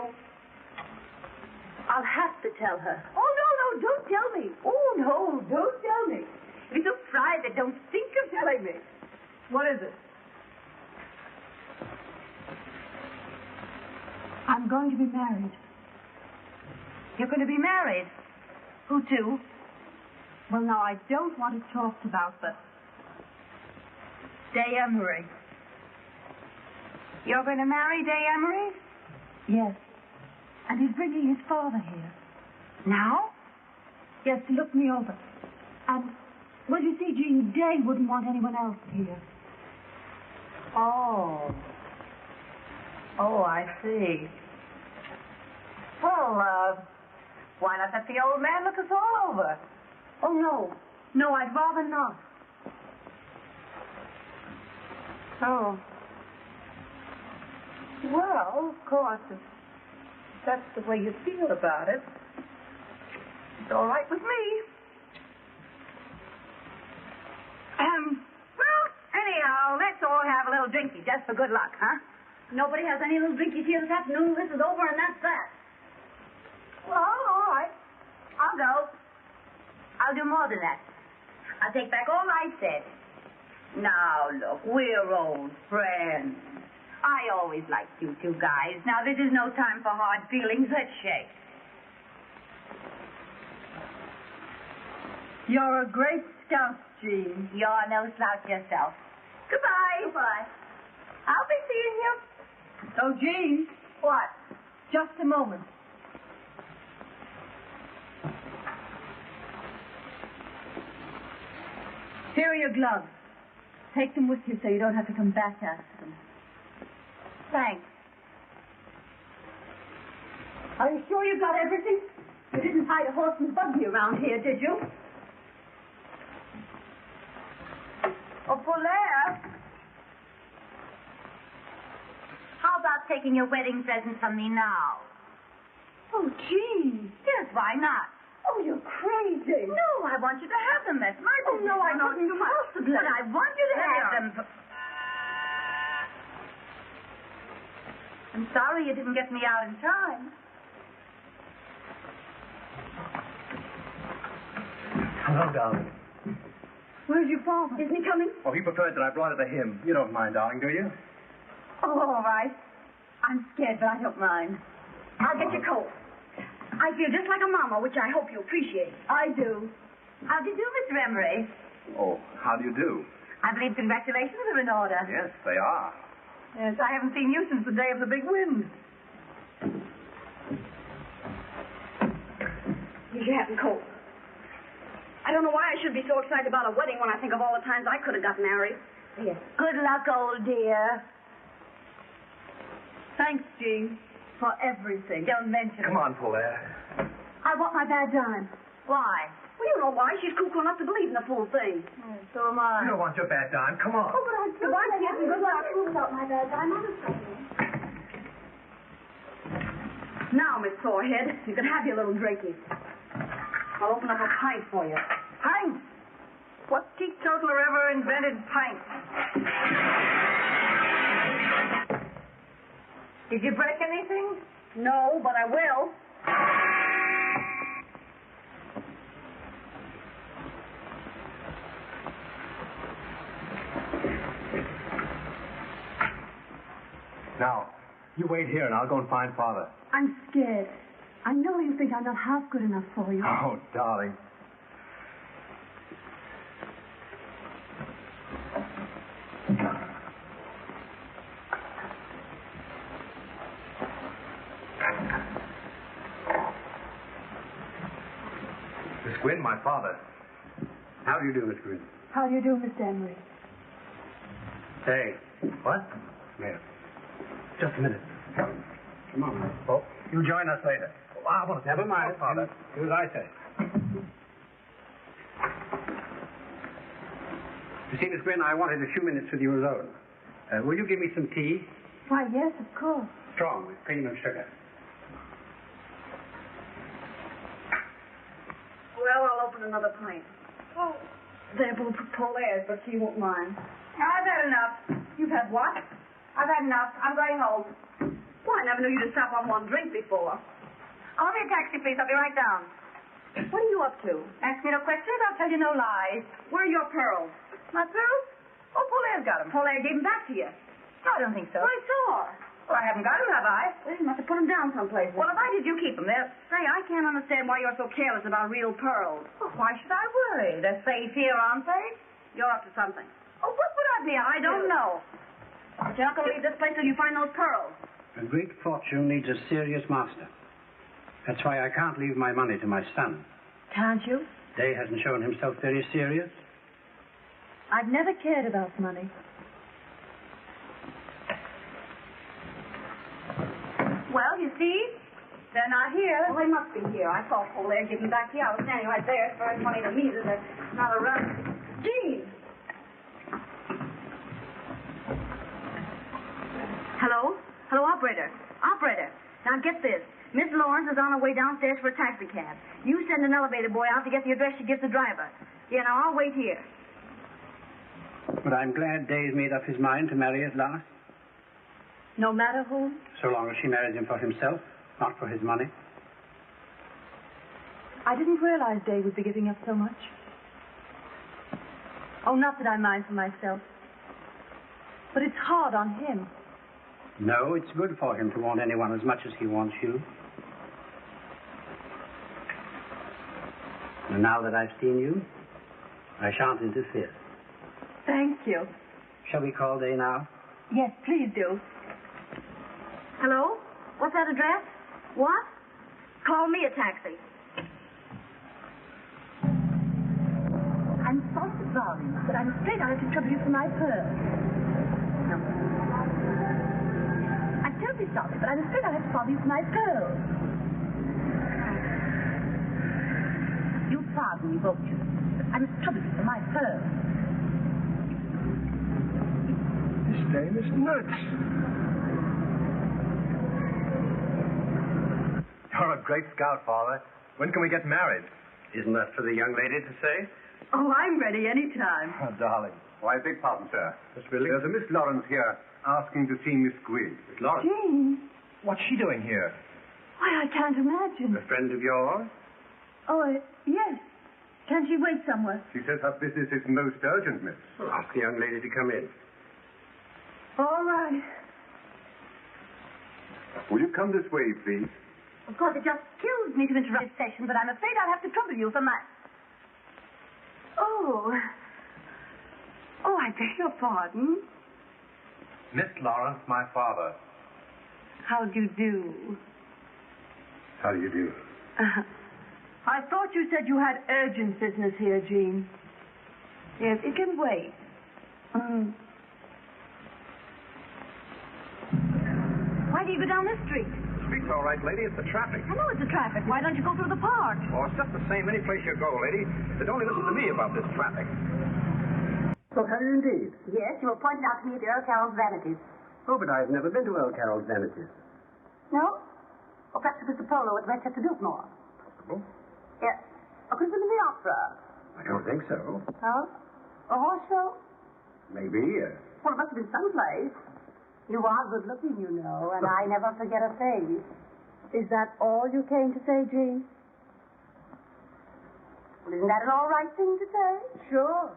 I'll have to tell her. Oh, no, don't tell me. Oh, no, don't tell me. If it's so private, don't think of telling me. What is it? I'm going to be married. You're going to be married? Who to? Well, now, I don't want it talked about, but... Day Emery. You're going to marry Day Emery? Yes. And he's bringing his father here. Now? Yes, to look me over. And, well, you see, Jean, Day wouldn't want anyone else here. Oh. Oh, I see. Well, why not let the old man look us all over? Oh, no. No, I'd rather not. Oh. Well, of course, if that's the way you feel about it, it's all right with me. Well, anyhow, let's all have a little drinky just for good luck, huh? Nobody has any little drinkies here this afternoon. This is over, and that's that. Well, all right. I'll go. I'll do more than that. I'll take back all I said. Now, look, we're old friends. I always liked you two guys. Now, this is no time for hard feelings. Let's shake. You're a great scout, Jean. You're no slouch yourself. Goodbye. Goodbye. I'll be seeing you. Oh, Jean. What? Just a moment. Here are your gloves. Take them with you so you don't have to come back after them. Thanks. Are you sure you got everything? You didn't hide a horse and buggy around here, did you? Oh, Fuller. How about taking your wedding present from me now? Oh, Jean. Yes, why not? Oh, you're crazy. No, I want you to have them. That's my business. Oh, no, I couldn't possibly. But I want you to have them. I'm sorry you didn't get me out in time. Hello, darling. Where's your father? Isn't he coming? Oh, he preferred that I brought it to him. You don't mind, darling, do you? Oh, all right. I'm scared, but I don't mind. I'll get your coat. I feel just like a mama, which I hope you appreciate. I do. How do you do, Mr. Emery? Oh, how do you do? I believe congratulations are in order. Yes, they are. Yes, I haven't seen you since the day of the big wind. Here's your hat and coat. I don't know why I should be so excited about a wedding when I think of all the times I could have got married. Yes. Good luck, old dear. Thanks, Jean, for everything. Don't mention Come it. on, Fuller. I want my bad dime. Why? Well, you know why. She's cuckoo enough to believe in the full thing. So am I. You don't want your bad dime. Come on. Oh, but I do. Goodbye, Kid, and good luck. Without my bad dime, I'm Now, Miss Sorehead, you can have your little drinkies. I'll open up a pint for you. Pint? What teetotaler ever invented pint? Did you break anything? No, but I will. Now, you wait here and I'll go and find Father. I'm scared. I know you think I'm not half good enough for you. Oh, darling. Miss Gwynn, my father. How do you do, Miss Green? How do you do, Mr. Emery? Hey. What? Yeah. Just a minute. Come on. Oh, you join us later. Oh, I want to... Never mind. Oh, Father. Do as I say. You see, Miss Gwynn, I wanted a few minutes with you alone. Will you give me some tea? Why, yes, of course. Strong, with cream and sugar. Well, I'll open another pint. Oh, they're both Paulaire's, but she won't mind. I've had enough. You've had what? I've had enough. I'm going home. Well, I never knew you to stop on one drink before. Call me a taxi, please. I'll be right down. What are you up to? Ask me no questions. I'll tell you no lies. Where are your pearls? My pearls? Oh, Paulaire's got them. Paulaire gave them back to you. No, I don't think so. Well, I saw her. Well, I haven't got them, have I? Well, you must have put them down someplace. Well, if I did, you keep them. They're... Say, I can't understand why you're so careless about real pearls. Well, why should I worry? They're safe here, aren't they? You're up to something. Oh, what would I be up I don't to? know. But you're not going to leave this place till you find those pearls. A great fortune needs a serious master. That's why I can't leave my money to my son. Can't you? Day hasn't shown himself very serious. I've never cared about money. Well, you see, they're not here. Well, they must be here. I saw Paulaire give them back to you. I was standing right there. It's very funny to me that they're not around. Jean! Hello? Hello, operator. Operator. Now, get this. Miss Lawrence is on her way downstairs for a taxi cab. You send an elevator boy out to get the address she gives the driver. Yeah, now, I'll wait here. But I'm glad Day's made up his mind to marry at last. No matter whom? So long as she marries him for himself, not for his money. I didn't realize Day would be giving up so much. Oh, not that I mind for myself. But it's hard on him. No, it's good for him to want anyone as much as he wants you. And now that I've seen you, I shan't interfere. Thank you. Shall we call Day now? Yes, please do. Hello? What's that address? What? Call me a taxi. I'm sorry to bother you, but I'm afraid I'll have to trouble you for my pearls. No. I'm terribly sorry, but I'm afraid I'll have to bother you for my pearls. You'll pardon me, won't you? But I must trouble you for my pearls. This dame is nuts. You're a great scout, Father. When can we get married? Isn't that for the young lady to say? Oh, I'm ready any time. Oh, darling. Why, beg pardon, sir. Miss Billy? There's a Miss Lawrence here asking to see Miss Gwynn. Miss Lawrence? Jane. What's she doing here? Why, I can't imagine. A friend of yours? Oh, yes. Can she wait somewhere? She says her business is most urgent, miss. Well, ask the young lady to come in. All right. Will you come this way, please? Of course, it just kills me to interrupt this session, but I'm afraid I'll have to trouble you for my... Oh, I beg your pardon. Miss Lawrence, my father. How do you do? How do you do? I thought you said you had urgent business here, Jean. Yes, it can wait. Why do you go down this street? The street's all right, lady. It's the traffic. I know it's the traffic. Why don't you go through the park? Oh, it's just the same any place you go, lady. But only listen to me about this traffic. So have you indeed? Yes, you were pointed out to me at the Earl Carroll's Vanities. Oh, but I've never been to Earl Carroll's Vanities. No? Or perhaps it was the polo at Westchester Biltmore. Possible. Yes. Or could it have been the opera? I don't think so. No? A horse show? Maybe. Well, it must have been someplace. You are good looking, you know, and I never forget a face. Is that all you came to say, Jean? Well, isn't that an all right thing to say? Sure.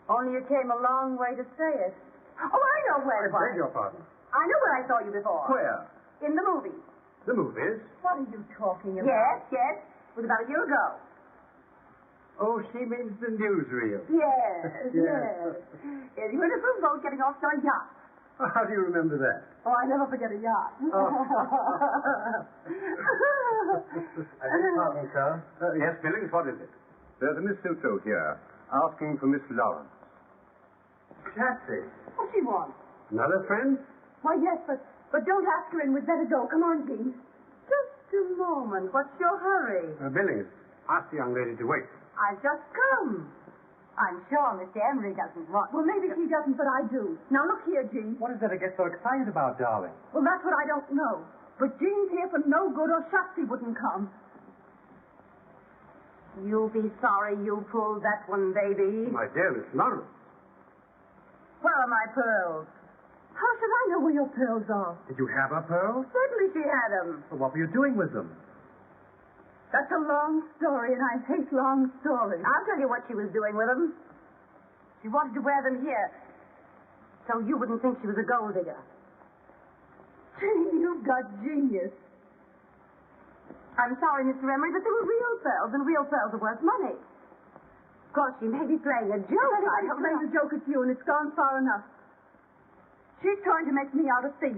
Only you came a long way to say it. Oh, I know where it I beg was. your pardon. I know where I saw you before. Where? In the movie. The movies? What are you talking about? Yes. It was about a year ago. Oh, she means the newsreel. Yes. Yes. Yes, you were in a little boat getting off to a yacht. How do you remember that? Oh, I never forget a yacht. Oh. I beg your pardon, sir. Yes, Billings, what is it? There's a Miss Suto here asking for Miss Lawrence. Patsy. What she wants? Another friend? Why, yes, but don't ask her in. We'd better go. Come on, Jean. Just a moment. What's your hurry? Billings, ask the young lady to wait. I've just come. I'm sure Mr. Emery doesn't want... Well, maybe he doesn't, but I do. Now, look here, Jean. What is there to get so excited about, darling? Well, that's what I don't know. But Jean's here for no good or Shotzi wouldn't come. You'll be sorry you pulled that one, baby. My dear Miss Lawrence. Where are my pearls? How should I know where your pearls are? Did you have her pearls? Certainly she had them. Well, what were you doing with them? That's a long story, and I hate long stories. I'll tell you what she was doing with them. She wanted to wear them here, so you wouldn't think she was a gold digger. Jean, you've got genius. I'm sorry, Mr. Emery, but they were real pearls, and real pearls are worth money. Of course, she may be playing a joke. Anybody playing a joke at you, and it's gone far enough. She's trying to make me out a thief.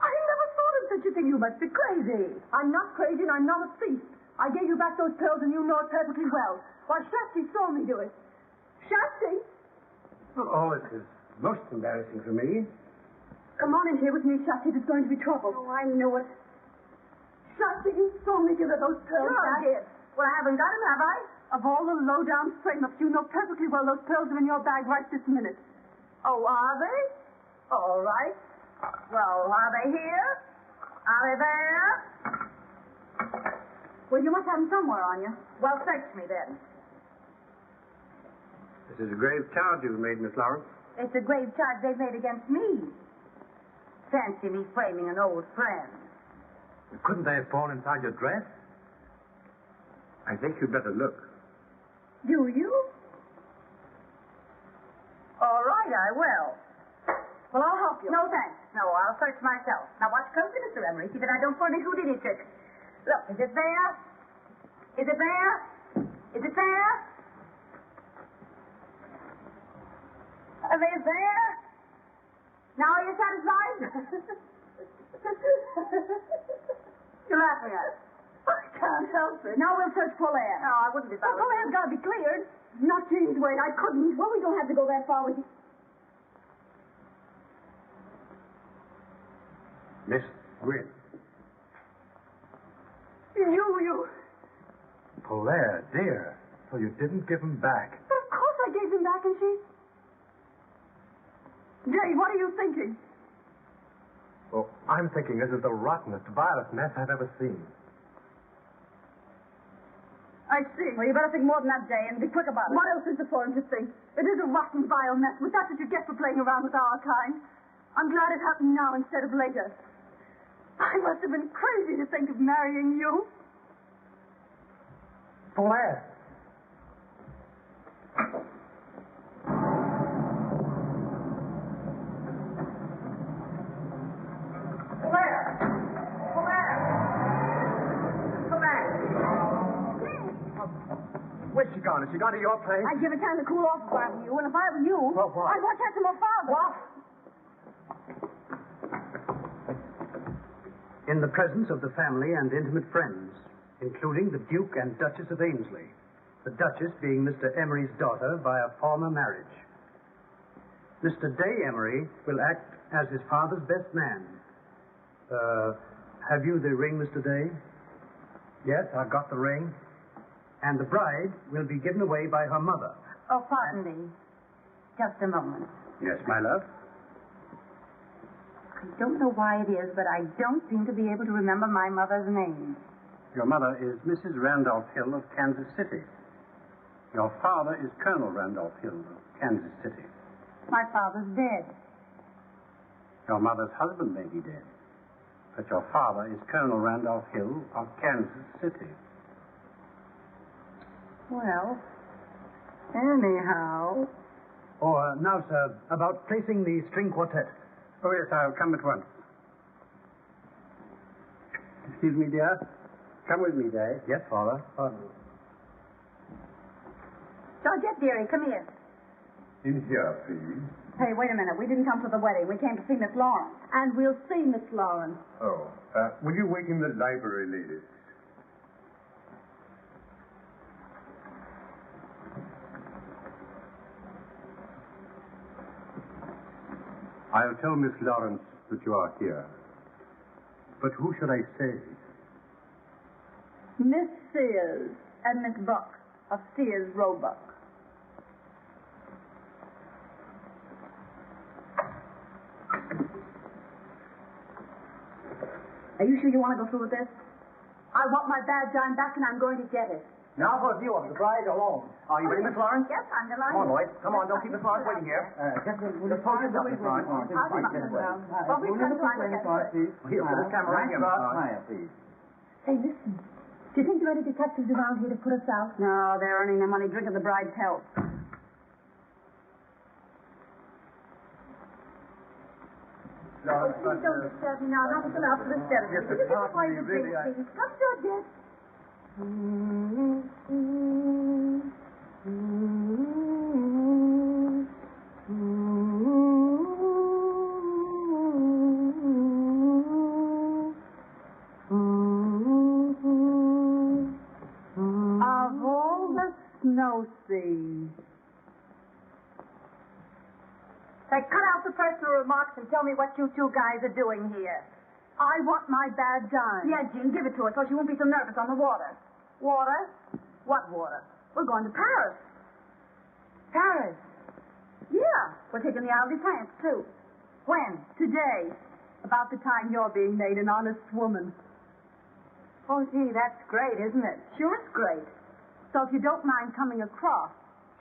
I never thought of such a thing. You must be crazy. I'm not crazy, and I'm not a thief. I gave you back those pearls, and you know it perfectly well. Why, Shotzi saw me do it. Shotzi? Oh, this is most embarrassing for me. Come on in here with me, Shotzi. There's going to be trouble. Oh, I knew it. Shotzi, you saw me give her those pearls Sure back. I did. Well, I haven't got them, have I? Of all the low-down frame-ups, you know perfectly well those pearls are in your bag right this minute. Oh, are they? All right. Well, are they here? Are they there? Well, you must have them somewhere on you. Well, search me then. This is a grave charge you've made, Miss Lawrence. It's a grave charge they've made against me. Fancy me framing an old friend. Couldn't they have fallen inside your dress? I think you'd better look. Do you? All right, I will. Well, I'll help you. No, thanks. No, I'll search myself. Now, watch closely, Mr. Emery. See that I don't pull any Houdini tricks. Look, is it there? Is it there? Is it there? Are they there? Now, are you satisfied? You're laughing at it. I can't help it. Now we'll search Polaire. No, I wouldn't be Well, bothered. Polaire's got to be cleared. Not Jean's way. I couldn't. Well, we don't have to go that far with you. Miss Gwynn. You. Polaire, dear. So you didn't give him back. But of course I gave him back, and she... Dave, what are you thinking? Well, I'm thinking this is the rottenest, vilest mess I've ever seen. I see. Well, you better think more than that, Jay, and be quick about it. What else is there for him to think? It is a rotten, vile mess, but that's what you get for playing around with our kind. I'm glad it happened now instead of later. I must have been crazy to think of marrying you. Polaire. Where's she gone? Has she gone to your place? I'd give it time to cool off if I were you, and if I were you, Well, what? I'd watch out for my father. What? In the presence of the family and intimate friends, including the Duke and Duchess of Ainsley, the Duchess being Mr. Emery's daughter by a former marriage. Mr. Day Emery will act as his father's best man. Have you the ring, Mr. Day? Yes, I've got the ring. And the bride will be given away by her mother. Oh, pardon me. Just a moment. Yes, my love? I don't know why it is, but I don't seem to be able to remember my mother's name. Your mother is Mrs. Randolph Hill of Kansas City. Your father is Colonel Randolph Hill of Kansas City. My father's dead. Your mother's husband may be dead, but your father is Colonel Randolph Hill of Kansas City. Well, anyhow... Or now, sir, about placing the string quartet. Oh, yes, I'll come at once. Excuse me, dear. Come with me, Day. Yes, Father. Pardon me. Georgette, dearie, come here. In here, please. Hey, wait a minute. We didn't come to the wedding. We came to see Miss Lawrence. And we'll see Miss Lawrence. Oh, will you wait in the library, ladies? I'll tell Miss Lawrence that you are here. But who should I say? Miss Sears and Miss Buck of Sears Roebuck. Are you sure you want to go through with this? I want my bad dime back, and I'm going to get it. Now for a view of the bride alone. Are you ready, Miss Lawrence? Yes, I'm delighted. Come on, boys. Come on, don't keep Miss Lawrence waiting here. Just hold yours up, Miss Lawrence. Well, we can try to get it. Here, put this camera right here, Miss Lawrence. please. Hey, listen. Do you think there are any detectives around here to put us out? No, they're earning their money drinking the bride's health. Please don't disturb me now. Not until after the ceremony. Will you give us wine to drink, please? Come, Georgette. Of all the snow seas. Say, cut out the personal remarks and tell me what you two guys are doing here. I want my bad dime. Yeah, Jean, give it to her so she won't be so nervous on the water. Water? What water? We're going to Paris. Paris. Yeah. We're taking the Isle de France, too. When? Today. About the time you're being made an honest woman. Oh, gee, that's great, isn't it? Sure, it's great. So if you don't mind coming across.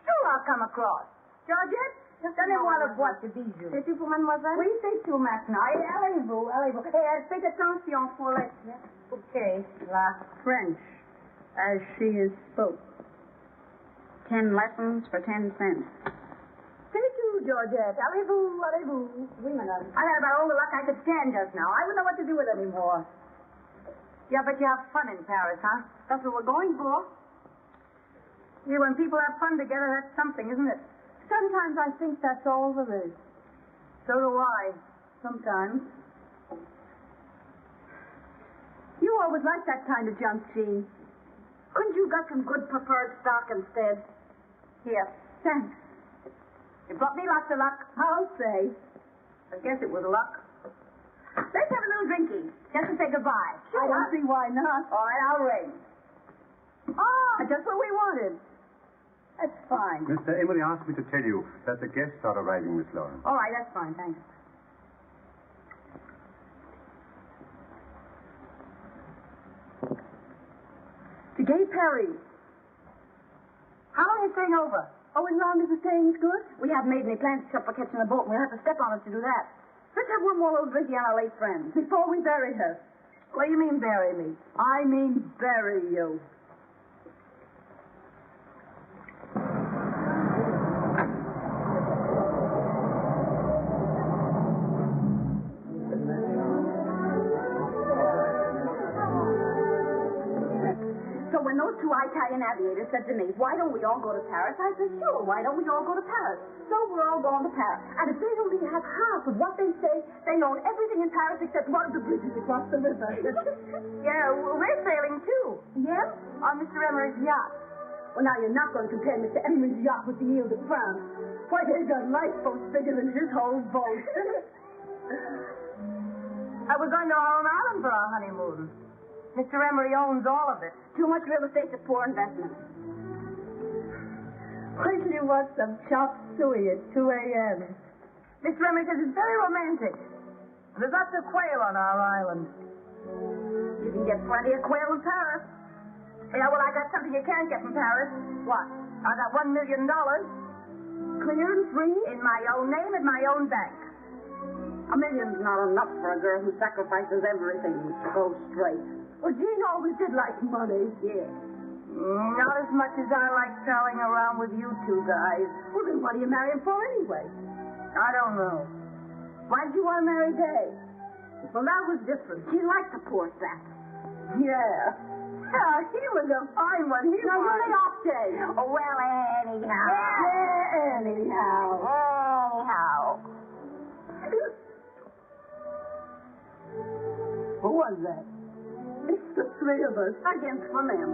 Sure, I'll come across. Georgette? Donnez-moi la boîte de bijoux. C'est tout pour mademoiselle? Oui, c'est tout maintenant. Allez-vous, allez-vous. Et faites attention pour les... Okay, la French, as she is spoke. 10 lessons for 10 cents. C'est tout, Georgette. Allez-vous, allez-vous. Oui, madame. I had about all the luck I could stand just now. I wouldn't know what to do with it anymore. Yeah, but you have fun in Paris, huh? That's what we're going for. Yeah, when people have fun together, that's something, isn't it? Sometimes I think that's all there is. So do I. Sometimes. You always liked that kind of junk, Jean. Couldn't you got some good preferred stock instead? Here. Thanks. It brought me lots of luck. I'll say. I guess it was luck. Let's have a little drinking, just to say goodbye. Sure. I don't see why not. All right, I'll ring. Just what we wanted. That's fine. Mr. Emery asked me to tell you that the guests are arriving, Miss Lawrence. All right, that's fine, thanks. To Gay Perry. How long are you staying over? Oh, as long as the staying's good? We haven't made any plans except for catching a boat, and we'll have to step on us to do that. Let's have one more little drinky on our late friends. Before we bury her. What do you mean, bury me? I mean bury you. When those two Italian aviators said to me, why don't we all go to Paris? I said, sure, why don't we all go to Paris? So we're all going to Paris. And if they only have half of what they say, they own everything in Paris except one of the bridges across the river. Yeah, we're sailing too. Yeah? On Mr. Emery's yacht. Well, now you're not going to compare Mr. Emery's yacht with the Ile de France. Why, they've got lifeboats bigger than his whole boat. We're going to our own island for our honeymoon. Mr. Emery owns all of it. Too much real estate to poor investment. Wait till you watch some chop suey at 2 a.m. Mr. Emery says it's very romantic. There's lots of quail on our island. You can get plenty of quail in Paris. Yeah, well, I got something you can't get from Paris. What? I got $1 million. Clear and free? In my own name, in my own bank. $1 million's not enough for a girl who sacrifices everything to go straight. Well, Jean always did like money. Yeah. Not as much as I like prowling around with you two guys. Well, then what do you marry him for anyway? I don't know. Why did you want to marry Day? Well, that was different. He liked the poor sap. Yeah. Yeah, he was a fine one. He was. You lay off, Day. Oh, well, anyhow. Yeah, anyhow. Who was that? It's the three of us against the men.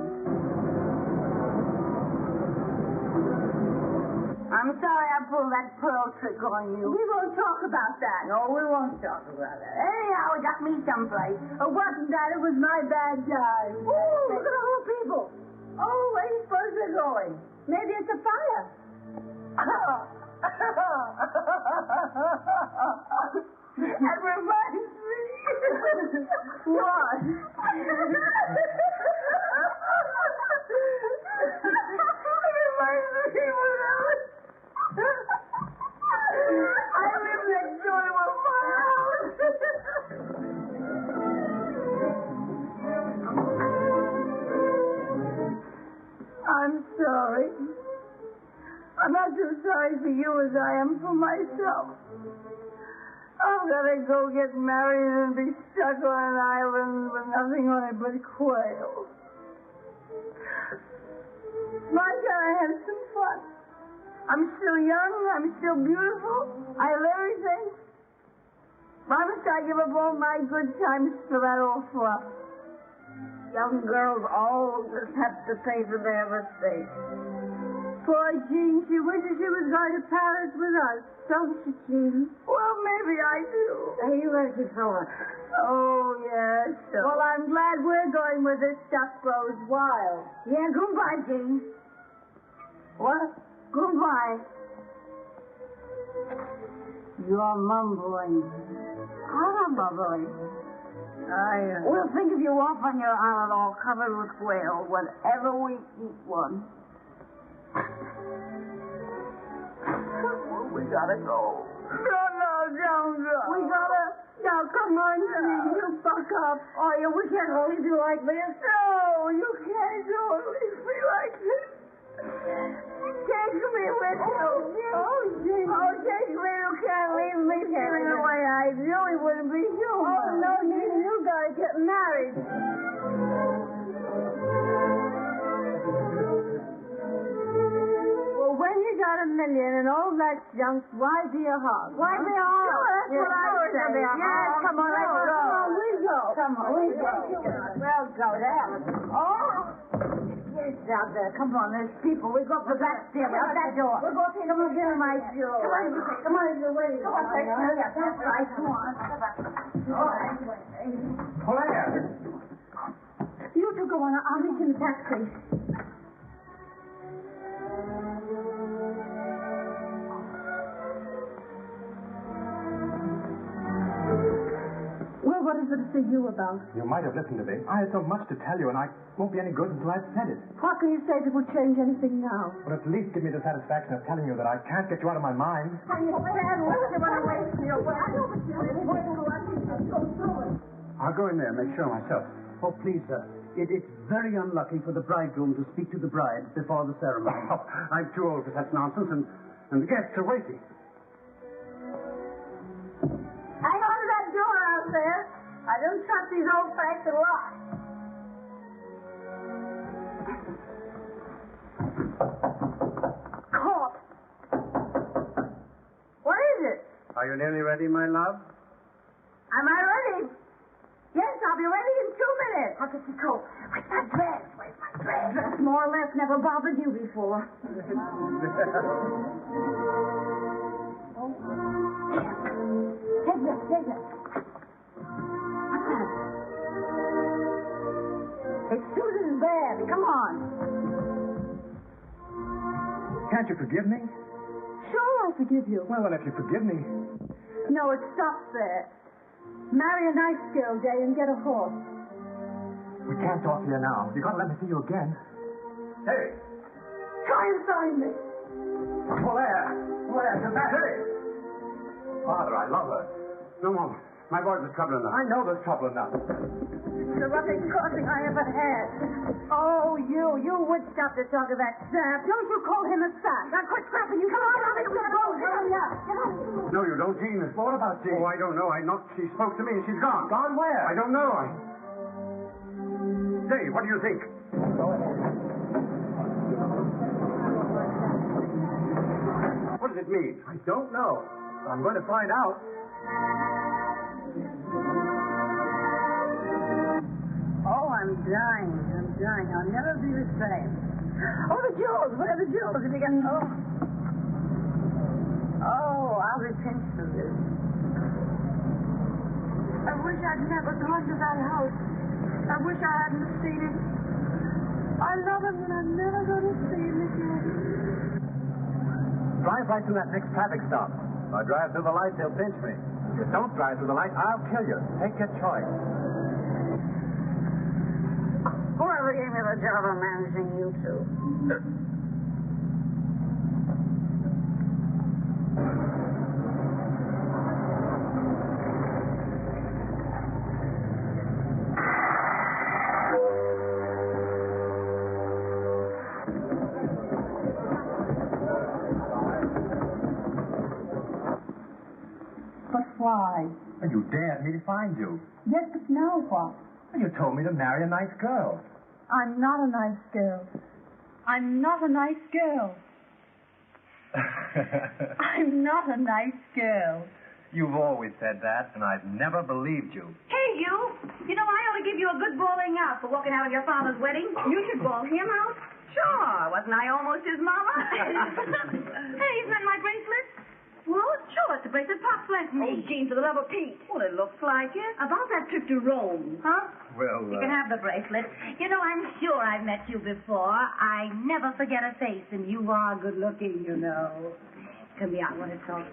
I'm sorry I pulled that pearl trick on you. We won't talk about that. No, we won't talk about that. Anyhow, it got me someplace. It wasn't that. It was my bad time. Ooh, look at all the people. Oh, where do you suppose they're going? Maybe it's a fire. That reminds me. What? for you as I am for myself. I'm gonna go get married and be stuck on an island with nothing on it but quail. Why can't I have some fun? I'm still young, I'm still beautiful, I have everything. Why must I give up all my good times for that old fluff? Young girls always have to pay for their mistakes. Poor Jean, she wishes she was going to Paris with us, don't you, Jean? Well, maybe I do. Are you ready for it? Oh, yes. So. Well, I'm glad we're going where this stuff grows wild. Yeah, goodbye, Jean. What? Goodbye. You're mumbling. I'm not mumbling. We'll think of you off on your island all covered with quail whenever we eat one. We gotta go. No, don't go. We gotta... Now, come on, Jean, you buck up. Oh, yeah, we can't leave you like this. No, you can't go and leave me like this. Take me with you. Oh, Jean. Oh, take me. You can't leave me feeling the way I do. It wouldn't be human. Oh, no, Jean, you gotta get married. Well, when you got $1 million and all that junk, why be a hog? Why be a hog? That's what I was saying. Yes, come on, let's go. Come on, we go. Come on, we go. We'll go there. Oh! Yes, out there. Come on, there's people. We go up the back stairway, out that door. We'll go take them again, my jewel. Come on, you're waiting. Come on, that's right. Come on. All right. Claire! You two go on. I'll meet you in the taxi. Well, what is it to see you about? You might have listened to me. I had so much to tell you, and I won't be any good until I've said it. What can you say that will change anything now? Well, at least give me the satisfaction of telling you that I can't get you out of my mind. I'll go in there and make sure myself. Oh, please, sir. It's very unlucky for the bridegroom to speak to the bride before the ceremony. Oh, I'm too old for such nonsense, and the guests are waiting. Hang on to that door out there. I don't trust these old-fashioned locks. Caught. What is it? Are you nearly ready, my love? Am I ready? Yes, I'll be ready in 2 minutes. How does she coat? Where's my dress? Where's my dress? Dress more or less never bothered you before. Take this. What's that? It's Susan's bag. Come on. Can't you forgive me? Sure, I'll forgive you. Well, if you forgive me... No, it stops there. Marry a nice girl, Day, and get a horse. We can't talk here now. You've got to let me see you again. Hey! Try and find me. Claire, come back. Hey! Father, I love her. No, Mom. My boys are trouble enough. I know there's trouble enough. It's the roughest crossing I ever had. Oh, you would stop to talk of that sap. Don't you call him a sap. Now quit scrapping. You come on, I'll make you go. Hurry up. Get on. No, you don't, Jean. What about Jean? Oh, I don't know. She spoke to me and she's gone. Gone where? I don't know. Say, what do you think? What does it mean? I don't know. I'm going to find out. Oh, I'm dying. I'll never be the same. Oh, the jewels. Where are the jewels? If you can... Oh, I'll be pinched for this. I wish I'd never gone to that house. I wish I hadn't seen him. I love him, and I'm never going to see him again. Drive right through that next traffic stop. If I drive through the lights, they'll pinch me. If you don't drive through the lights, I'll kill you. Take your choice. Whoever gave me the job of managing you two? But why? And you dared me to find you. Yes, but now what? And you told me to marry a nice girl. I'm not a nice girl. I'm not a nice girl. I'm not a nice girl. You've always said that, and I've never believed you. Hey, you. You know, I ought to give you a good bawling out for walking out of your father's wedding. You should bawl him out. Sure. Wasn't I almost his mama? Hey, isn't that my bracelet? Well, sure, it's the bracelet Pop's lent me. Oh, Jean, for the love of Pete. Well, it looks like it. About that trip to Rome. Huh? Well, You can have the bracelet. You know, I'm sure I've met you before. I never forget a face, and you are good looking, you know. Come here, I want to talk.